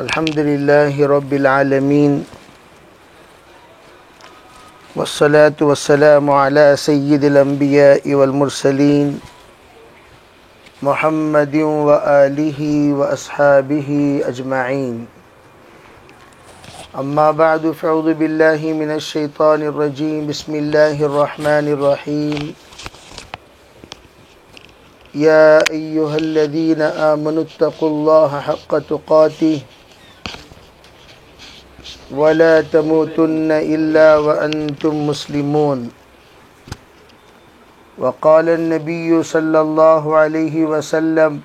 الحمد لله رب العالمين والصلاة والسلام على سيد الأنبياء والمرسلين محمد وآله وأصحابه أجمعين. أما بعد فأعوذ بالله من الشيطان الرجيم. بسم الله الرحمن الرحيم. يا أيها الذين آمنوا اتقوا الله حق تقاته ولا تموتن إلا وأنتم مسلمون. وقال النبي صلى الله عليه وسلم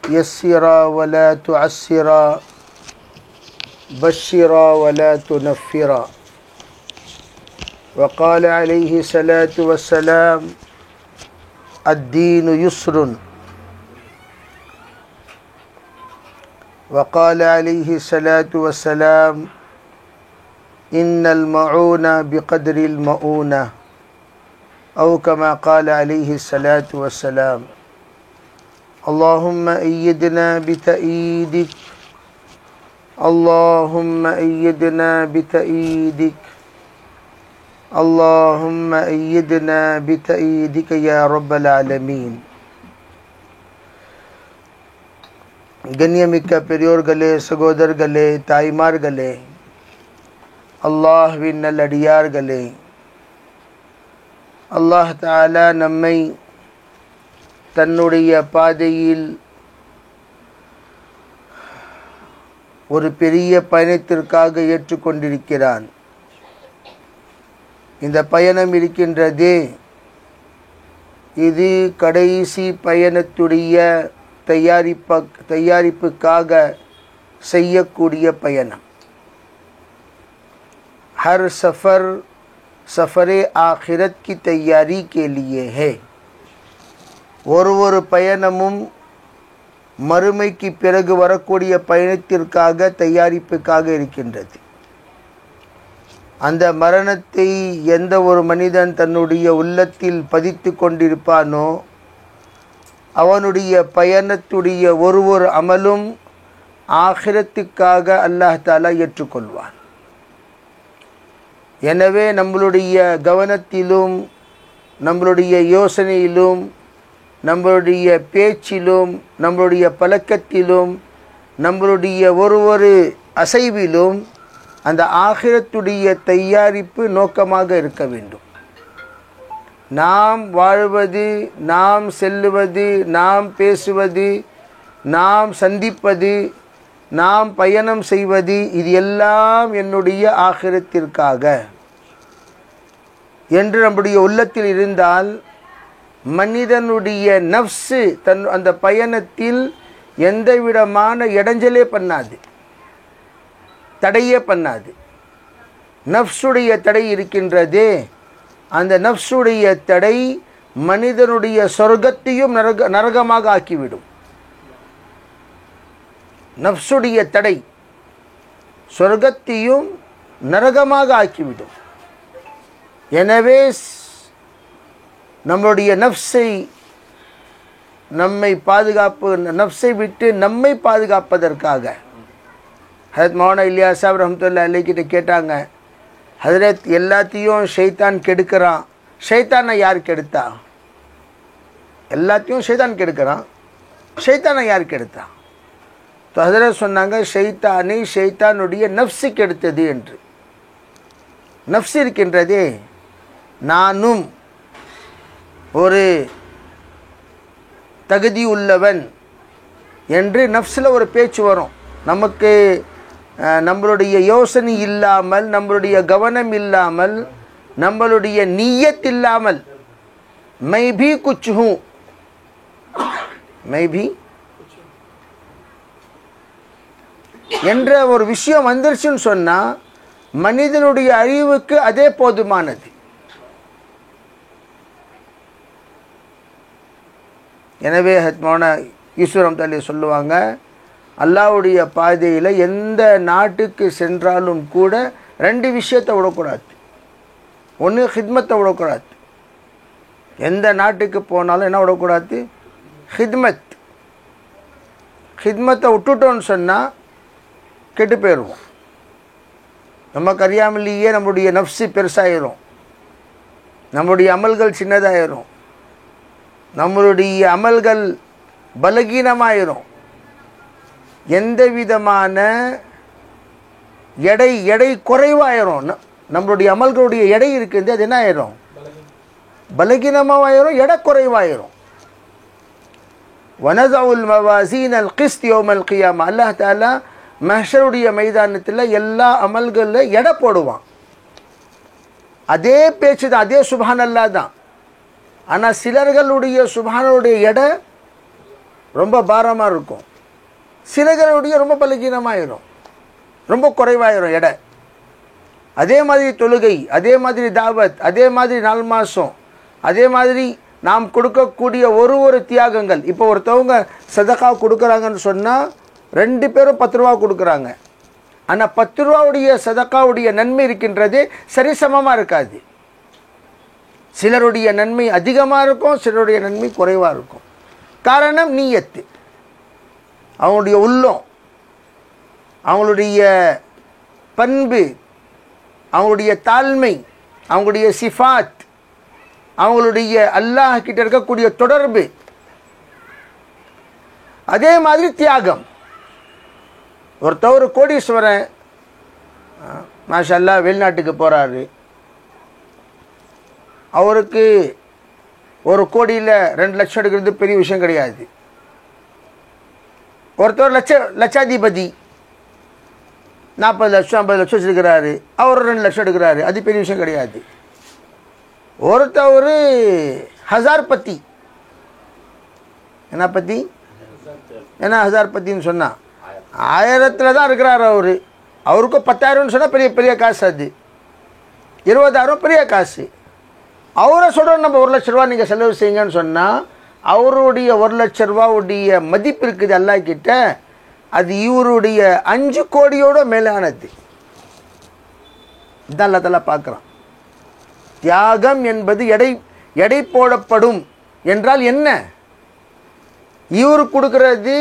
يسرا ولا تعسرا بشرا ولا تنفرا. وقال عليه الصلاة والسلام الدين يسر. وقال عليه الصلاة والسلام إن المعونة بقدر المؤونة، أو كما قال عليه الصلاة والسلام. اللهم أيدنا بتأييدك، اللهم أيدنا بتأييدك، اللهم أيدنا بتأييدك يا رب العالمين. கண்ணியமிக்க பெரியோர்களே, சகோதரர்களே, தாய்மார்களே, அல்லாஹ்வின் நல்லடியார்களே, அல்லாஹ் தஆலா நம்மை தன்னுடைய பாதையில் ஒரு பெரிய பயணத்திற்காக ஏற்றுக்கொண்டிருக்கிறான். இந்த பயணம் இருக்கின்றதே, இது கடைசி பயணத்துடைய तैयारीपुकाग செய்யக்கூடிய பயணம். हर सफ़र सफ़रे आखिरत की तैयारी के लिए है. ஒரு பயணமும் மறுமைக்கு பிறகு வரக்கூடிய பயணத்திற்காக தயாரிப்புக்காக இருக்கின்றது. அந்த மரணத்தை எந்த ஒரு மனிதன் தன்னுடைய உள்ளத்தில் பதித்து கொண்டிருப்பானோ அவனுடைய பயணத்துடைய ஒரு அமலும் ஆகிரத்துக்காக அல்லாஹ் தஆலா ஏற்றுக்கொள்வான். எனவே நம்மளுடைய கவனத்திலும் நம்மளுடைய யோசனையிலும் நம்மளுடைய பேச்சிலும் நம்மளுடைய பழக்கத்திலும் நம்மளுடைய ஒரு அசைவிலும் அந்த ஆகிரத்துடைய தயாரிப்பு நோக்கமாக இருக்க வேண்டும். நாம் வாழ்வது, நாம் செல்லுவது, நாம் பேசுவது, நாம் சந்திப்பது, நாம் பயணம் செய்வது, இது எல்லாம் என்னுடைய ஆகிரத்திற்காக என்று நம்முடைய உள்ளத்தில் இருந்தால் மனிதனுடைய நஃப்ஸு அந்த பயணத்தில் எந்த விதமான இடைஞ்சலே பண்ணாது, தடையே பண்ணாது. நஃப்ஸுடைய தடை இருக்கின்றதே, அந்த நஃப்ஸுடைய தடை மனிதனுடைய சொர்க்கத்தையும் நரகமாக ஆக்கிவிடும். நஃப்ஸுடைய தடை சொர்க்கத்தையும் நரகமாக ஆக்கிவிடும். எனவே நம்முடைய நஃப்ஸை நஃப்ஸை விட்டு நம்மை பாதுகாப்பதற்காக ஹஜ்ரத் மௌலானா இலியாஸ் சாஹிப் ரஹ்மத்துல்லாஹி அலைஹி கிட்ட கேட்டாங்க, ஹஜ்ரத் எல்லாத்தையும் ஷைத்தான் கெடுக்கிறான், ஷைத்தானை யார் கெடுத்தா? எல்லாத்தையும் ஷைத்தான் கெடுக்கிறான், ஷைத்தானை யார் கெடுத்தா? तो ஹஜ்ரத் சொன்னாங்க, ஷைத்தானுடைய நஃப்ஸு கெடுத்தது என்று. நஃப்ஸ் இருக்கின்றதே, நானும் ஒரு தகுதி உள்ளவன் என்று நஃப்ஸில் ஒரு பேச்சு வரும். நமக்கு நம்மளுடைய யோசனை இல்லாமல், நம்மளுடைய கவனம் இல்லாமல், நம்மளுடைய நியத் இல்லாமல் மை भी कुछ हूँ, மை भी என்ற ஒரு விஷயம் வந்துருச்சுன்னு சொன்னால் மனிதனுடைய அழிவுக்கு அதே போதுமானது. எனவே மௌலானா யூசுப் ரஹ்மத்துல்லாஹி சொல்லுவாங்க, அல்லாஹ்வுடைய பாதையில் எந்த நாட்டுக்கு சென்றாலும் கூட ரெண்டு விஷயத்தை விடக்கூடாது. ஒன்று ஹித்மத்தை விடக்கூடாது. எந்த நாட்டுக்கு போனாலும் என்ன விடக்கூடாது? ஹித்மத். ஹித்மத்தை விட்டுட்டோன்னு சொன்னால் கெட்டு போயிடுவோம். நமக்கு அறியாமலேயே நம்முடைய நஃப்ஸு பெருசாகிடும், நம்முடைய அமல்கள் சின்னதாயிரும், நம்மளுடைய அமல்கள் பலகீனமாயிரும். எந்த விதமான எடை குறைவாயிரும். நம்மளுடைய அமல்களுடைய எடை இருக்குது, அது என்ன ஆயிரும்? பலகீனமாயிரும், எடை குறைவாயிரும். வனதவுல் மவாசீன் அல் கிஸ்த் யௌமல் கியாமா, அல்லாஹ் தஆலா மஹ்ஷருடைய மைதானத்தில் எல்லா அமல்களில் எடை போடுவான். அதே பேச்சு தான், அதே சுப்ஹானல்லாஹ் தான். ஆனால் சிலர்களுடைய சுப்ஹானுடைய எடை ரொம்ப பாரமாக இருக்கும், சிலர்களுடைய ரொம்ப பலகீனமாயிரும், ரொம்ப குறைவாயிரும் எடை. அதே மாதிரி தொழுகை, அதே மாதிரி தாவத், அதே மாதிரி 4 மாதம், அதே மாதிரி நாம் கொடுக்கக்கூடிய ஒரு தியாகங்கள். இப்போ ஒருத்தவங்க சதகா கொடுக்குறாங்கன்னு சொன்னால் 2 பேரும் 10 ரூபா கொடுக்குறாங்க. ஆனால் 10 ரூபாவுடைய சதக்காவுடைய நன்மை இருக்கின்றது சரிசமமாக இருக்காது. சிலருடைய நன்மை அதிகமாக இருக்கும், சிலருடைய நன்மை குறைவாக இருக்கும். காரணம் நீயத்து, அவங்களுடைய உள்ளம், அவங்களுடைய பண்பு, அவங்களுடைய தாழ்மை, அவங்களுடைய சிஃபாத், அவங்களுடைய அல்லாஹ் கிட்ட இருக்கக்கூடிய தொடர்பு. அதே மாதிரி தியாகம். ஒருத்தவர் கோடீஸ்வரன் மாஷா அல்லாஹ் வெளிநாட்டுக்கு போகிறாரு, அவருக்கு 1 கோடியில் 2 லட்சம் எடுக்கிறது பெரிய விஷயம் கிடையாது. ஒருத்தர் லட்சாதிபதி 40 லட்சம் 50 லட்சம் வச்சுருக்கிறாரு, அவர் 2 லட்சம் எடுக்கிறாரு, அது பெரிய விஷயம் கிடையாது. ஒருத்தவர் ஹசார்பதி, என்ன பத்தி, என்ன ஹசார்பத்தின்னு சொன்னால் 1000 தான் இருக்கிறார். அவருக்கு 10,000 சொன்னால் பெரிய பெரிய காசு, அது 20,000 பெரிய காசு. அவரை சொல்கிறோம் நம்ம 1 லட்ச ரூபா நீங்கள் செலவு செய்யுங்கன்னு சொன்னால் அவருடைய 1 லட்ச ரூபாவுடைய மதிப்பு இருக்குது அல்லாஹ் கிட்ட, அது இவருடைய 5 கோடியோட மேலானது. இதான் அல்லாஹ் தஆலா பார்க்குறான். தியாகம் என்பது எடை போடப்படும் என்றால் என்ன? இவர் கொடுக்கறது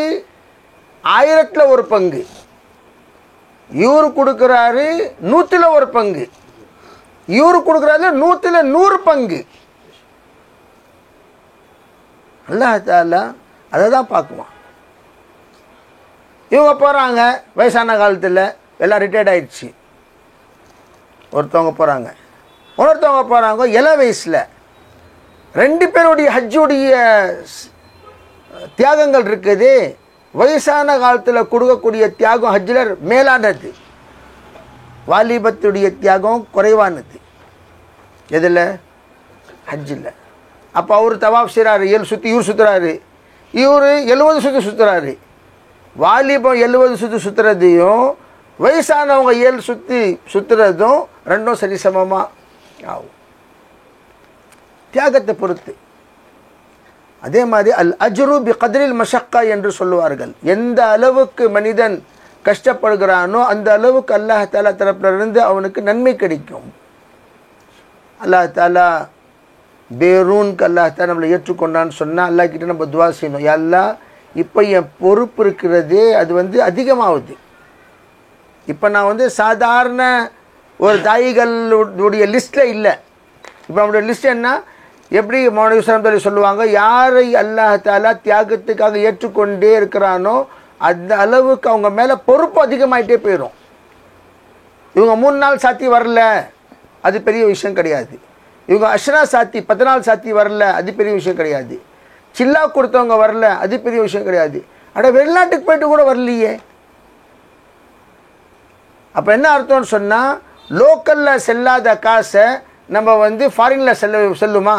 1000ல் 1 பங்கு, இவர் கொடுக்குறாரு 100ல் 1 பங்கு, இவர் கொடுக்குறாரு 100ல் 100 பங்கு. அல்லாஹ் தஆலா அதை தான் பார்க்குவான். இவங்க போகிறாங்க வயசான காலத்தில், எல்லாம் ரிட்டையர்ட் ஆயிடுச்சு. ஒருத்தவங்க போகிறாங்க, இன்னொருத்தவங்க போகிறாங்க இள வயசில். 2 பேருடைய ஹஜ்ஜுடைய தியாகங்கள் இருக்குது. வயசான காலத்தில் கொடுக்கக்கூடிய தியாகம் ஹஜ்ஜில் மேலானது, வாலிபத்துடைய தியாகம் குறைவானது. எதில்? ஹஜ்ஜில். அப்போ அவர் தவாப் செய்கிறாரு, 7 சுற்றி, இவர் சுற்றுறாரு, இவர் 70 சுற்றி சுற்றுறாரு. வாலிபம் 70 சுற்றி சுற்றுறதையும் வயசானவங்க 7 சுற்றி சுற்றுறதும் ரெண்டும் சரிசமமாக ஆகும், தியாகத்தை பொறுத்து. அதே மாதிரி அல் அஜ்ரு பி கத்ரில் மஷக்கா என்று சொல்லுவார்கள். எந்த அளவுக்கு மனிதன் கஷ்டப்படுகிறானோ அந்த அளவுக்கு அல்லாஹ் தஆலா தரப்பிலிருந்து அவனுக்கு நன்மை கிடைக்கும். அல்லாஹ் தஆலா பேரூனுக்கு அல்லாஹ் தஆலா நம்மளை ஏற்றுக்கொண்டான்னு சொன்னால் அல்லாஹ் கிட்ட நம்ம துவா செய்யணும், யா அல்லாஹ் இப்போ என் பொறுப்பு இருக்கிறது அது அதிகமாகுது. இப்போ நான் சாதாரண ஒரு தாயிகளுடைய லிஸ்ட்டில் இல்லை. இப்போ நம்மளுடைய லிஸ்ட் என்ன? எப்படி மௌலவி ஸல்லல்லாஹு சொல்லுவாங்க, யாரை அல்லாஹ் தஆலா தியாகத்துக்காக ஏற்றுக்கொண்டே இருக்கிறானோ அந்த அளவுக்கு அவங்க மேலே பொறுப்பு அதிகமாகிட்டே போயிடும். இவங்க 3 நாள் சாத்தி வரல, அது பெரிய விஷயம் கிடையாது. இவங்க அஷ்ரா சாத்தி 10 நாள் சாத்தி வரல, அது பெரிய விஷயம் கிடையாது. சில்லா கொடுத்தவங்க வரல, அது பெரிய விஷயம் கிடையாது. வெளிநாட்டுக்கு போயிட்டு கூட வரலையே. அப்போ என்ன அர்த்தம்னு சொன்னால், லோக்கலில் செல்லாத காசை நம்ம ஃபாரினில் செல்லுமா?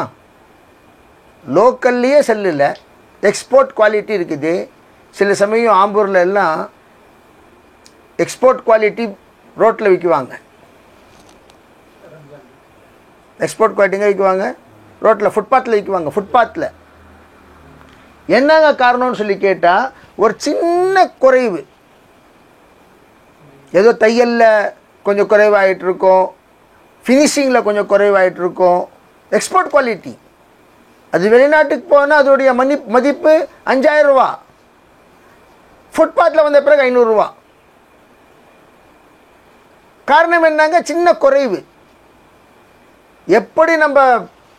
லோக்கல்லையே செல்லல, எக்ஸ்போர்ட் குவாலிட்டி இருக்குது. சில சமயம் ஆம்பூரில் எல்லாம் எக்ஸ்போர்ட் குவாலிட்டி ரோட்டில் விற்குவாங்க, எக்ஸ்போர்ட் குவாலிட்டிங்க விற்குவாங்க ரோட்டில், ஃபுட்பாத்தில் விற்குவாங்க. ஃபுட்பாத்தில் என்னங்க காரணம்னு சொல்லி கேட்டால், ஒரு சின்ன குறைவு, ஏதோ தையலில் கொஞ்சம் குறைவாகிட்டு இருக்கும், ஃபினிஷிங்கில் கொஞ்சம் குறைவாகிட்டு இருக்கும். Export quality. அது வெளிநாட்டுக்கு போனால் அதோடைய மதிப்பு 5000 ரூபா. ஃபுட்பாத்தில் வந்த பிறகு 500 ரூபா. காரணம் என்னங்க? சின்ன குறைவு. எப்படி நம்ம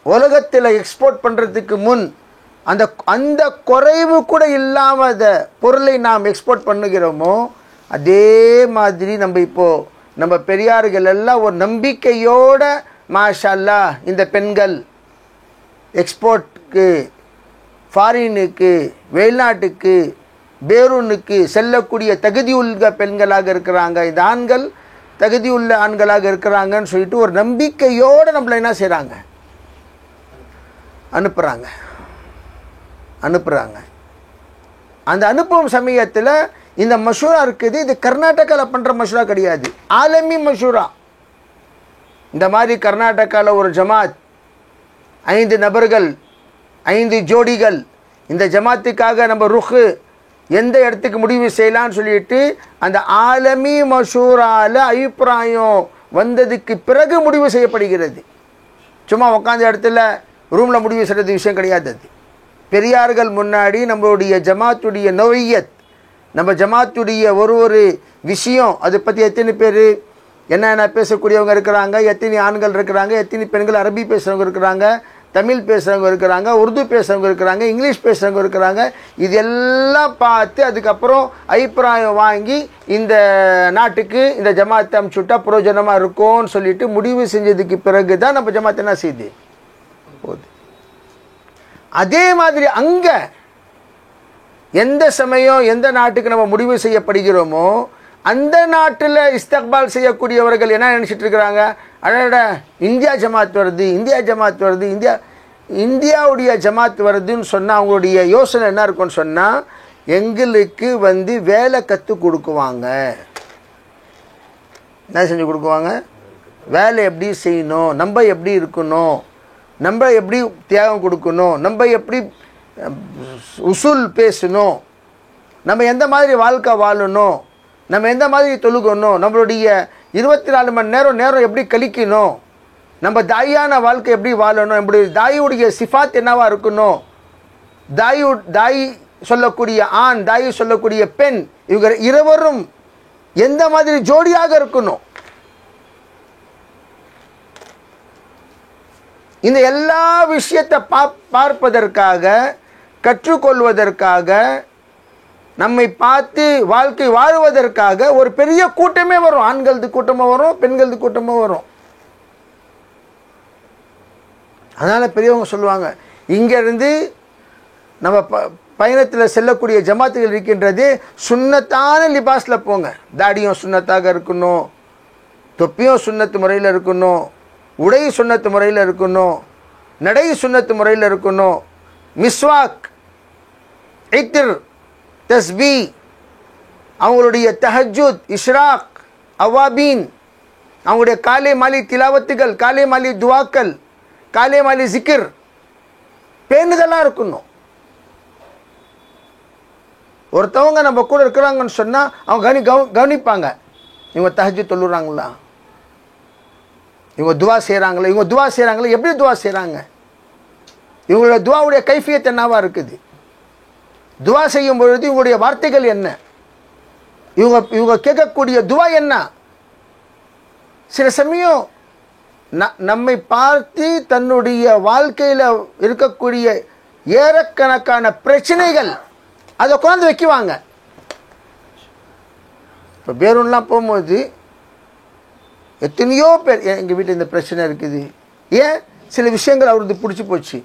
உலகத்தில் எக்ஸ்போர்ட் பண்ணுறதுக்கு முன் அந்த குறைவு கூட இல்லாத பொருளை நாம் எக்ஸ்போர்ட் பண்ணுகிறோமோ, அதே மாதிரி நம்ம பெரியார்கள் எல்லாம் ஒரு நம்பிக்கையோட மாஷா அல்லாஹ் இந்த பெண்கள் எக்ஸ்போர்ட்டுக்கு, ஃபாரினுக்கு, வெளிநாட்டுக்கு, பேரூனுக்கு செல்லக்கூடிய தகுதியுள்ள பெண்களாக இருக்கிறாங்க, இந்த ஆண்கள் தகுதியுள்ள ஆண்களாக இருக்கிறாங்கன்னு சொல்லிட்டு ஒரு நம்பிக்கையோடு நம்மளை என்ன செய்கிறாங்க? அனுப்புகிறாங்க. அந்த அனுப்பும் சமயத்தில் இந்த மஷூரா இருக்குது. இது கர்நாடகாவில் பண்ணுற மஷூரா கிடையாது, ஆலமி மஷூரா. இந்த மாதிரி கர்நாடகாவில் ஒரு ஜமாத் 5 நபர்கள் 5 ஜோடிகள் இந்த ஜமாத்துக்காக நம்ம ருஹ் எந்த இடத்துக்கு முடிவு செய்யலான்னு சொல்லிட்டு அந்த ஆலமி மஷூரால அபிப்பிராயம் வந்ததுக்கு பிறகு முடிவு செய்யப்படுகிறது. சும்மா உட்காந்த இடத்துல ரூமில் முடிவு செய்கிறது விஷயம் கிடையாது. அது பெரியார்கள் முன்னாடி நம்மளுடைய ஜமாத்துடைய நோயத், நம்ம ஜமாத்துடைய ஒரு விஷயம், அதை பற்றி எத்தனை பேர் என்னென்ன பேசக்கூடியவங்க இருக்கிறாங்க, எத்தனை ஆண்கள் இருக்கிறாங்க, எத்தனை பெண்கள் அரபி பேசுகிறவங்க இருக்கிறாங்க, தமிழ் பேசுகிறவங்க இருக்கிறாங்க, உருது பேசுகிறவங்க இருக்கிறாங்க, இங்கிலீஷ் பேசுகிறவங்க இருக்கிறாங்க. இதெல்லாம் பார்த்து அதுக்கப்புறம் அபிப்பிராயம் வாங்கி இந்த நாட்டுக்கு இந்த ஜமாத்தை அமுச்சுட்டா பிரயோஜனமாக இருக்கும்னு சொல்லிட்டு முடிவு செஞ்சதுக்கு பிறகு தான் நம்ம ஜமாத்தை என்ன செய்யுது போகுது. அதே மாதிரி அங்கே எந்த சமயம் எந்த நாட்டுக்கு நம்ம முடிவு செய்யப்படுகிறோமோ அந்த நாட்டில் இஸ்தக்பால் செய்யக்கூடியவர்கள் என்ன நினச்சிட்டு இருக்கிறாங்க? அடட இந்தியா ஜமாத் வருது, இந்தியாவுடைய ஜமாத் வருதுன்னு சொன்னால் அவங்களுடைய யோசனை என்ன இருக்குன்னு சொன்னால், எங்களுக்கு வேலை கற்றுக் கொடுக்குவாங்க. என்ன செஞ்சு கொடுக்குவாங்க? வேலை எப்படி செய்யணும், நம்ம எப்படி இருக்கணும், நம்ம எப்படி தியாகம் கொடுக்கணும், நம்ம எப்படி உசூல் பேசணும், நம்ம எந்த மாதிரி வாழ்க்கை வாழணும், நம்ம எந்த மாதிரி தொழுகணும், நம்மளுடைய 24 மணி நேரம் எப்படி கழிக்கணும், நம்ம தாயான வாழ்க்கை எப்படி வாழணும், நம்மளுடைய தாயுடைய சிஃபாத் என்னவா இருக்கணும், தாய் சொல்லக்கூடிய ஆண், தாய் சொல்லக்கூடிய பெண், இவங்க இருவரும் எந்த மாதிரி ஜோடியாக இருக்கணும், இந்த எல்லா விஷயத்தை பார்ப்பதற்காக, கற்றுக்கொள்வதற்காக, நம்மை பார்த்து வாழ்க்கை வாழ்வதற்காக ஒரு பெரிய கூட்டமே வரும். ஆண்களது கூட்டமாக வரும், பெண்களது கூட்டமாக வரும். அதனால் பெரியவங்க சொல்லுவாங்க, இங்கேருந்து நம்ம பயணத்தில் செல்லக்கூடிய ஜமாத்துகள் இருக்கின்றது, சுன்னத்தான லிபாஸில் போங்க. தாடியும் சுன்னத்தாக இருக்கணும், தொப்பியும் சுன்னத்து முறையில் இருக்கணும், உடை சுன்னத்து முறையில் இருக்கணும், நடை சுன்னத்து முறையில் இருக்கணும், மிஸ்வாக், இத்ர், தஸ்பீ, அவங்களுடைய தஹஜ்ஜுத், இஷ்ராக், அவாபீன், அவங்களுடைய காலை மாலி திலாவத்துகள், காலை மாலி துவாக்கள், காலை மாலி ஜிக்கிர், பேணுதெல்லாம் இருக்கணும். ஒருத்தவங்க நம்ம கூட இருக்கிறாங்கன்னு சொன்னால் அவங்க கவனிப்பாங்க, இவங்க தஹஜ்ஜுத் தொழுறாங்களா, இவங்க துவா செய்கிறாங்களா, எப்படி துவா செய்கிறாங்க, இவங்களோட துவாவுடைய கைஃபியத் என்னவா இருக்குது, துவா செய்யும் பொழுது இவங்களுடைய வார்த்தைகள் என்ன, இவங்க கேட்கக்கூடிய துவா என்ன. சில சமயம் நம்மை பார்த்து தன்னுடைய வாழ்க்கையில் இருக்கக்கூடிய ஏறக்கணக்கான பிரச்சனைகள் அதை கொண்டு வைக்குவாங்க. இப்போ பேரூன்லாம் போகும்போது எத்தனையோ பேர், எங்கள் வீட்டில் இந்த பிரச்சனை இருக்குது, ஏன் சில விஷயங்கள் அவருக்கு பிடிச்சி போச்சு,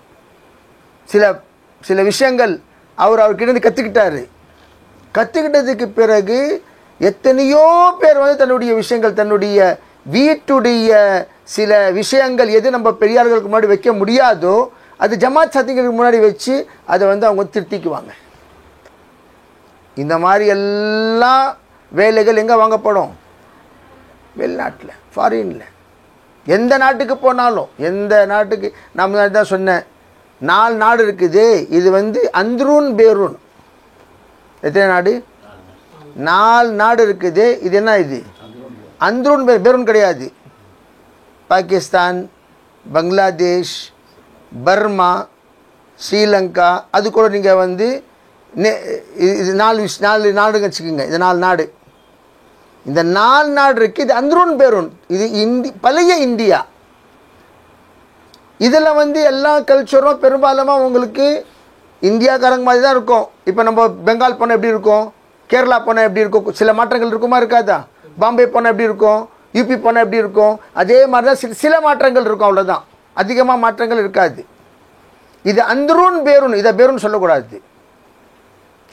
சில விஷயங்கள் அவர்கிட்ட கற்றுக்கிட்டாரு. கற்றுக்கிட்டதுக்கு பிறகு எத்தனையோ பேர் தன்னுடைய விஷயங்கள், தன்னுடைய வீட்டுடைய சில விஷயங்கள் எது நம்ம பெரியார்களுக்கு முன்னாடி வைக்க முடியாதோ அது ஜமாத் சத்திகளுக்கு முன்னாடி வச்சு அதை அவங்க திருத்திக்குவாங்க. இந்த மாதிரி எல்லா வேலைகள் எங்கே வாங்கப்படும்? வெளிநாட்டில், ஃபாரினில். எந்த நாட்டுக்கு போனாலும், எந்த நாட்டுக்கு, நம்ம தான் சொன்னேன் 4 நாடு இருக்குது. இது அந்த்ரூன் பேரூன், எத்தனை நாடு? 4 நாடு இருக்குது. இது என்ன? இது அந்த்ரூன் பேரூன் கிடையாது. பாகிஸ்தான், பங்களாதேஷ், பர்மா, ஸ்ரீலங்கா, அது கூட நீங்கள் இது 4 நாடுங்க வச்சுக்கோங்க. இது 4 நாடு. இந்த 4 நாடு இருக்குது. இது அந்த்ரூன் பேரூன். இது பழைய இந்தியா. இதில் வந்து எல்லா கல்ச்சரும் பெரும்பாலுமாக உங்களுக்கு இந்தியாக்காரங்க மாதிரி தான் இருக்கும். இப்போ நம்ம பெங்கால் போனால் எப்படி இருக்கும், கேரளா போனால் எப்படி இருக்கும், சில மாற்றங்கள் இருக்குமா இருக்காதா? பாம்பே போனால் எப்படி இருக்கும், யூபி போனால் எப்படி இருக்கும், அதே மாதிரி தான் சில மாற்றங்கள் இருக்கும், அவ்வளோதான். அதிகமாக மாற்றங்கள் இருக்காது. இது அந்த்ரூன் பேரூன். இதை பேரூன் சொல்லக்கூடாது.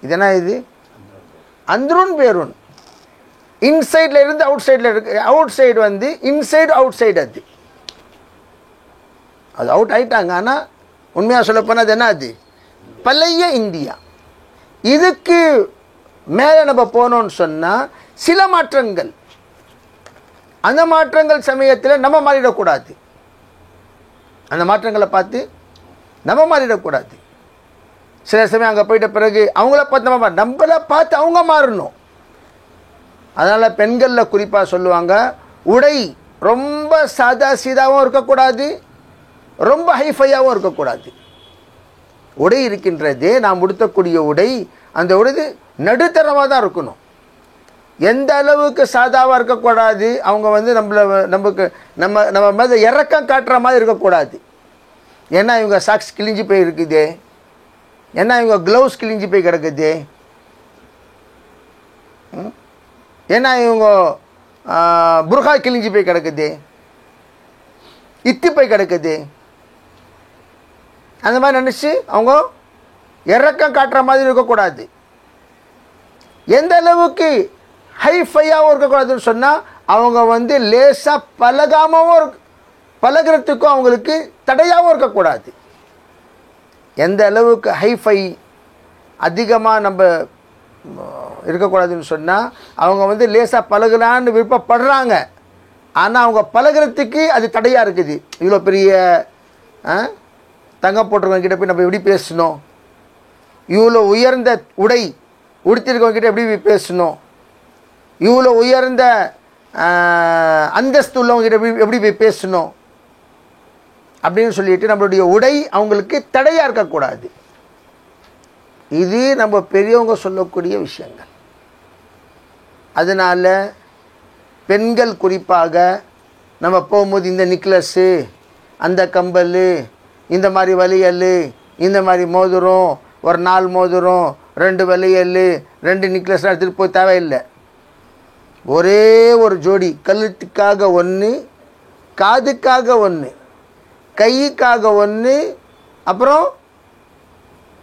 இதனா இது அந்த்ரூன் பேரூன். இன்சைடில் இருந்து அவுட் சைடில் இருக்கு. அவுட் சைடு வந்து இன்சைடு அவுட் சைடு. அது அவுட் ஆகிட்டாங்க. ஆனால் உண்மையாக சொல்லப்போனால் அது என்ன, அது பழைய இந்தியா. இதுக்கு மேலே நம்ம போனோன்னு சொன்னால் சில மாற்றங்கள், அந்த மாற்றங்கள் சமயத்தில் நம்ம மாறிடக்கூடாது. அந்த மாற்றங்களை பார்த்து நம்ம மாறிடக்கூடாது. சில சமயம் அங்கே போயிட்ட பிறகு அவங்கள பார்த்து நம்மளை பார்த்து அவங்க மாறணும். அதனால் பெண்களில் குறிப்பாக சொல்லுவாங்க, உடை ரொம்ப சாதா சீதாவும் இருக்கக்கூடாது, ரொம்ப ஹைஃபையாகவும் இருக்கக்கூடாது. உடை இருக்கின்றது, நாம் உடுத்தக்கூடிய உடை, அந்த உடை நடுத்தரமாக தான் இருக்கணும். எந்த அளவுக்கு சாதாவாக இருக்கக்கூடாது, அவங்க வந்து நம்ம மேலே இறக்கம் காட்டுற மாதிரி இருக்கக்கூடாது. ஏன்னா இவங்க சாக்ஸ் கிழிஞ்சு போய் இருக்குது, ஏன்னா இவங்க க்ளவுஸ் கிழிஞ்சு போய் கிடக்குது, ஏன்னா இவங்க புர்கா கிழிஞ்சு போய் கிடக்குது, இத்தி போய் கிடக்குது. அந்த மாதிரி நினச்சி அவங்க இறக்கம் காட்டுற மாதிரி இருக்கக்கூடாது. எந்த அளவுக்கு ஹைஃபையாகவும் இருக்கக்கூடாதுன்னு சொன்னால் அவங்க வந்து லேசாக பழகிறதுக்கும் அவங்களுக்கு தடையாகவும் இருக்கக்கூடாது. எந்த அளவுக்கு ஹைஃபை அதிகமாக நம்ம இருக்கக்கூடாதுன்னு சொன்னால் அவங்க வந்து லேசாக பழகலான்னு விருப்பப்படுறாங்க. ஆனால் அவங்க பழகிறதுக்கு அது தடையாக இருக்குது. இவ்வளோ பெரிய தங்கம் போட்டிருக்கவங்க கிட்ட போய் நம்ம எப்படி பேசணும், இவ்வளோ உயர்ந்த உடை உடுத்திருக்கவங்க கிட்ட எப்படி பேசணும், இவ்வளோ உயர்ந்த அந்தஸ்து உள்ளவங்க கிட்ட எப்படி போய் பேசணும் அப்படின்னு சொல்லிட்டு நம்மளுடைய உடை அவங்களுக்கு தடையாக இருக்கக்கூடாது. இது நம்ம பெரியவங்க சொல்லக்கூடிய விஷயங்கள். அதனால் பெண்கள் குறிப்பாக நம்ம போகும்போது இந்த நெக்லஸ்ஸு, அந்த கம்பல், இந்த மாதிரி வளையல், இந்த மாதிரி மோதிரம், ஒரு 4 மோதிரம், 2 வளையல், 2 நெக்லஸ்லாம் எடுத்துகிட்டு போய் தேவையில்லை. ஒரே ஒரு ஜோடி, கழுத்துக்காக 1, காதுக்காக 1, கைக்காக 1, அப்புறம்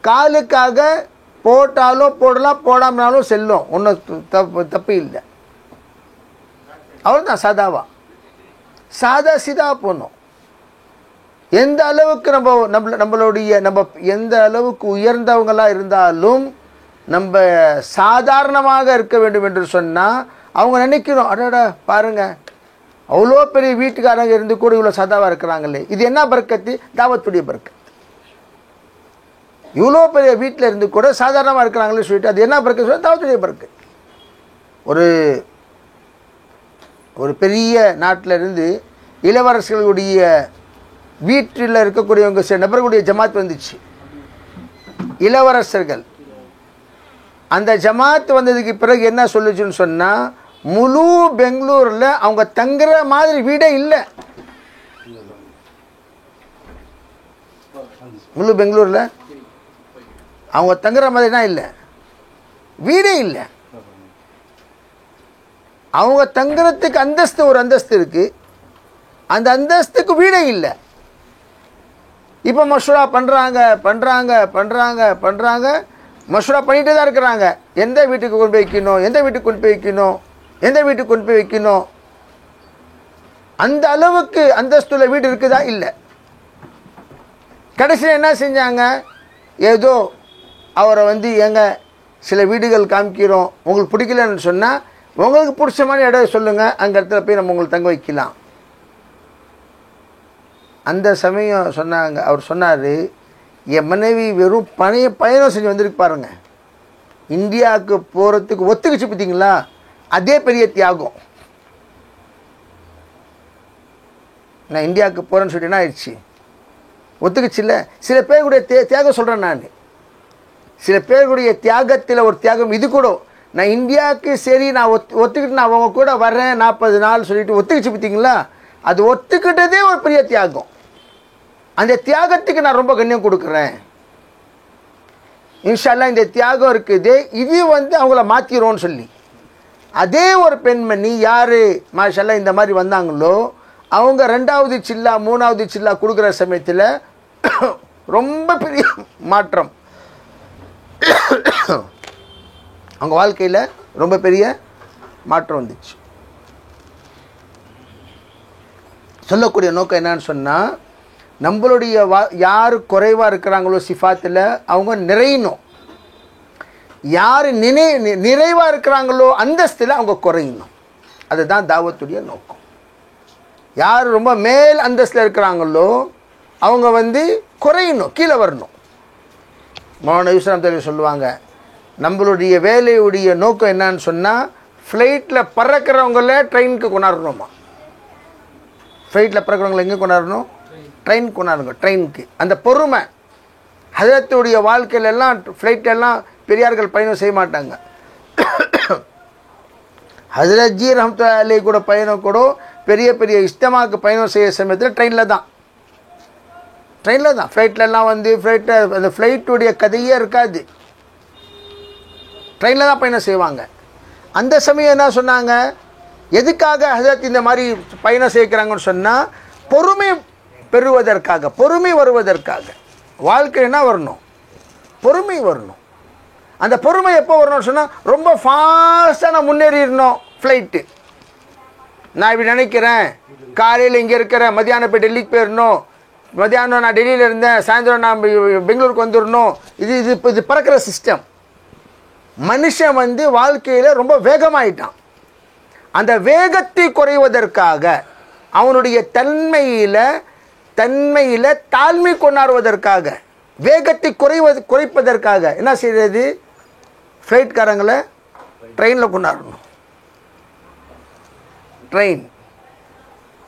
காலுக்காக போட்டாலும் போடலாம், போடாமனாலும் செல்லும், ஒன்றும் தப்பு இல்லை. அவ்வளோதான். சாதா சீதா போகணும். எந்த அளவுக்கு நம்மளுடைய எந்த அளவுக்கு உயர்ந்தவங்களாக இருந்தாலும் நம்ம சாதாரணமாக இருக்க வேண்டும் என்று சொன்னால் அவங்க நினைக்கிறோம், அடடா பாருங்கள் அவ்வளோ பெரிய வீட்டுக்காரங்க இருந்து கூட இவ்வளோ சாதாவாக இருக்கிறாங்களே, இது என்ன பர்க்கத்து? தாவத்துடைய பர்க்கத்து. இவ்வளோ பெரிய வீட்டில் இருந்து கூட சாதாரணமாக இருக்கிறாங்களே சொல்லிட்டு அது என்ன பர்க்கத்து சொல்ல? தாவத்துடைய பர்க்கத்து. ஒரு பெரிய நாட்டில் இருந்து இளவரசர்களுடைய வீட்டில் இருக்கக்கூடியவங்க சில நபர்களுடைய ஜமாத் வந்துச்சு, இளவரசர்கள். அந்த ஜமாத் வந்ததுக்கு பிறகு என்ன சொல்லுச்சுன்னு சொன்னால், முழு பெங்களூரில் அவங்க தங்குற மாதிரி வீடே இல்லை. முழு பெங்களூரில் அவங்க தங்குற மாதிரினா இல்லை, வீடே இல்லை. அவங்க தங்குறதுக்கு ஒரு அந்தஸ்து இருக்குது, அந்த அந்தஸ்துக்கு வீடே இல்லை. இப்போ மஷூரா பண்ணுறாங்க, மஷூரா பண்ணிகிட்டே தான் இருக்கிறாங்க. எந்த வீட்டுக்கு கொண்டு போய் வைக்கணும். அந்த அளவுக்கு அந்தஸ்துள்ள வீடு இருக்குதா? இல்லை. கடைசியில் என்ன செஞ்சாங்க, ஏதோ அவரை வந்து சில வீடுகள் காமிக்கிறோம், உங்களுக்கு பிடிக்கலன்னு சொன்னால் உங்களுக்கு பிடிச்ச மாதிரி இடம் சொல்லுங்கள், அந்த இடத்துல போய் நம்ம உங்களுக்கு தங்க வைக்கலாம். அந்த சமயம் அவர் சொன்னார், என் மனைவி வெறும் பயணம் செஞ்சு வந்திருக்கு பாருங்க, இந்தியாவுக்கு போகிறதுக்கு ஒத்துக்கிச்சு பார்த்தீங்களா, அதே பெரிய தியாகம். நான் இந்தியாவுக்கு போகிறேன்னு சொல்லிட்டு என்ன ஆயிடுச்சு, ஒத்துக்குச்சு இல்லை. சில பேர் கூட தியாகம் சொல்கிறேன் நான், சில பேருடைய தியாகத்தில் ஒரு தியாகம் இது கூட. நான் இந்தியாவுக்கு சரி நான் ஒத்துக்கிட்டு நான் அவங்க கூட வரேன் 40 நாள் சொல்லிட்டு ஒத்துக்கிச்சு பார்த்தீங்களா, அது ஒத்துக்கிட்டதே ஒரு பெரிய தியாகம். அந்த தியாகத்துக்கு நான் ரொம்ப கண்ணியம் கொடுக்குறேன். இன்ஷா அல்லாஹ் இந்த தியாகம் இருக்குது, இது அவங்கள மாற்றிடும்னு சொல்லி. அதே ஒரு பெண்மணி யார் மாஷா அல்லாஹ் இந்த மாதிரி வந்தாங்களோ, அவங்க 2வது சில்லா 3வது சில்லா கொடுக்குற சமயத்தில் ரொம்ப பெரிய மாற்றம் அவங்க வாழ்க்கையில் ரொம்ப பெரிய மாற்றம் வந்துச்சு. சொல்லக்கூடிய நோக்கம் என்னன்னு சொன்னால், நம்மளுடைய யார் குறைவாக இருக்கிறாங்களோ சிஃபாத்தில் அவங்க நிறையணும், யார் நிறைவாக இருக்கிறாங்களோ அந்தஸ்தில் அவங்க குறையணும். அதுதான் தாவத்துடைய நோக்கம். யார் ரொம்ப மேல் அந்தஸ்தில் இருக்கிறாங்களோ அவங்க குறையணும், கீழே வரணும். மௌலானா யூசுப் நபி சொல்லுவாங்க, நம்மளுடைய வேலையுடைய நோக்கம் என்னன்னு சொன்னால், ஃப்ளைட்டில் பறக்கிறவங்கள ட்ரெயினுக்கு கொண்டாடணுமா. ஃப்ளைட்டில் பறக்கிறவங்களை எங்கே கொண்டாடணும்? ட்ரெயின் கொண்டாடுங்க, ட்ரெயினுக்கு. அந்த பொறுமை ஹஜரத்துடைய வாழ்க்கையிலெல்லாம் ஃப்ளைட்டெல்லாம் பெரியார்கள் பயணம் செய்ய மாட்டாங்க. ஹஜரத் ஜி ரஹ்மத்துல்லாஹி அலைஹி கூட பயணம் கூட பெரிய பெரிய இஸ்தமாக்கு பயணம் செய்ய சமயத்தில் ட்ரெயினில் தான். ஃப்ளைட்லலாம் ஃப்ளைட்டில் அந்த ஃப்ளைட்டுடைய கதையே இருக்காது, ட்ரெயினில் தான் பயணம் செய்வாங்க. அந்த சமயம் என்ன சொன்னாங்க, எதுக்காக ஹஜரத் இந்த மாதிரி பயணம் செய்கிறாங்கன்னு சொன்னால், பொறுமை பெறுவதற்காக, பொறுமை வருவதற்காக. வாழ்க்கை என்ன வரணும்? பொறுமை வரணும். அந்த பொறுமை எப்போ வரணும்னு சொன்னால், ரொம்ப ஃபாஸ்ட்டாக நான் முன்னேறிடணும். ஃப்ளைட்டு நான் இப்படி நினைக்கிறேன், காலையில் இங்கே இருக்கிறேன், மத்தியானம் போய் டெல்லிக்கு போயிடணும், மத்தியானம் நான் டெல்லியில் இருந்தேன், சாயந்தரம் நான் பெங்களூருக்கு வந்துடணும். இது பறக்கிற சிஸ்டம். மனுஷன் வாழ்க்கையில் ரொம்ப வேகமாயிட்டான். அந்த வேகத்தை குறைவதற்காக, அவனுடைய தன்மையில் தாழ்மை கொண்டாடுவதற்காக, வேகத்தை குறைப்பதற்காக என்ன செய்கிறது? ஃப்ளைட்காரங்களை ட்ரெயினில் கொண்டாடணும். ட்ரெயின்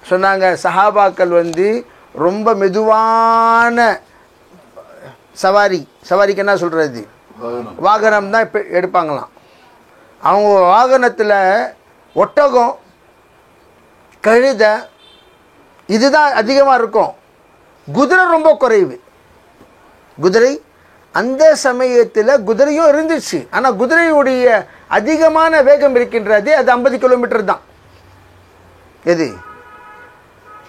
சொன்னாங்க, சஹாபாக்கள் ரொம்ப மெதுவான சவாரிக்கு என்ன சொல்கிறது, வாகனம் தான் இப்போ எடுப்பாங்களாம். அவங்க வாகனத்தில் ஒட்டகம், கழுதை இதுதான் அதிகமாக இருக்கும். குதிரை ரொம்ப குறைவு. குதிரை அந்த சமயத்தில் குதிரையும் இருந்துச்சு, ஆனால் குதிரையுடைய அதிகமான வேகம் இருக்கின்றது, அது 50 கிலோமீட்டர் தான். எது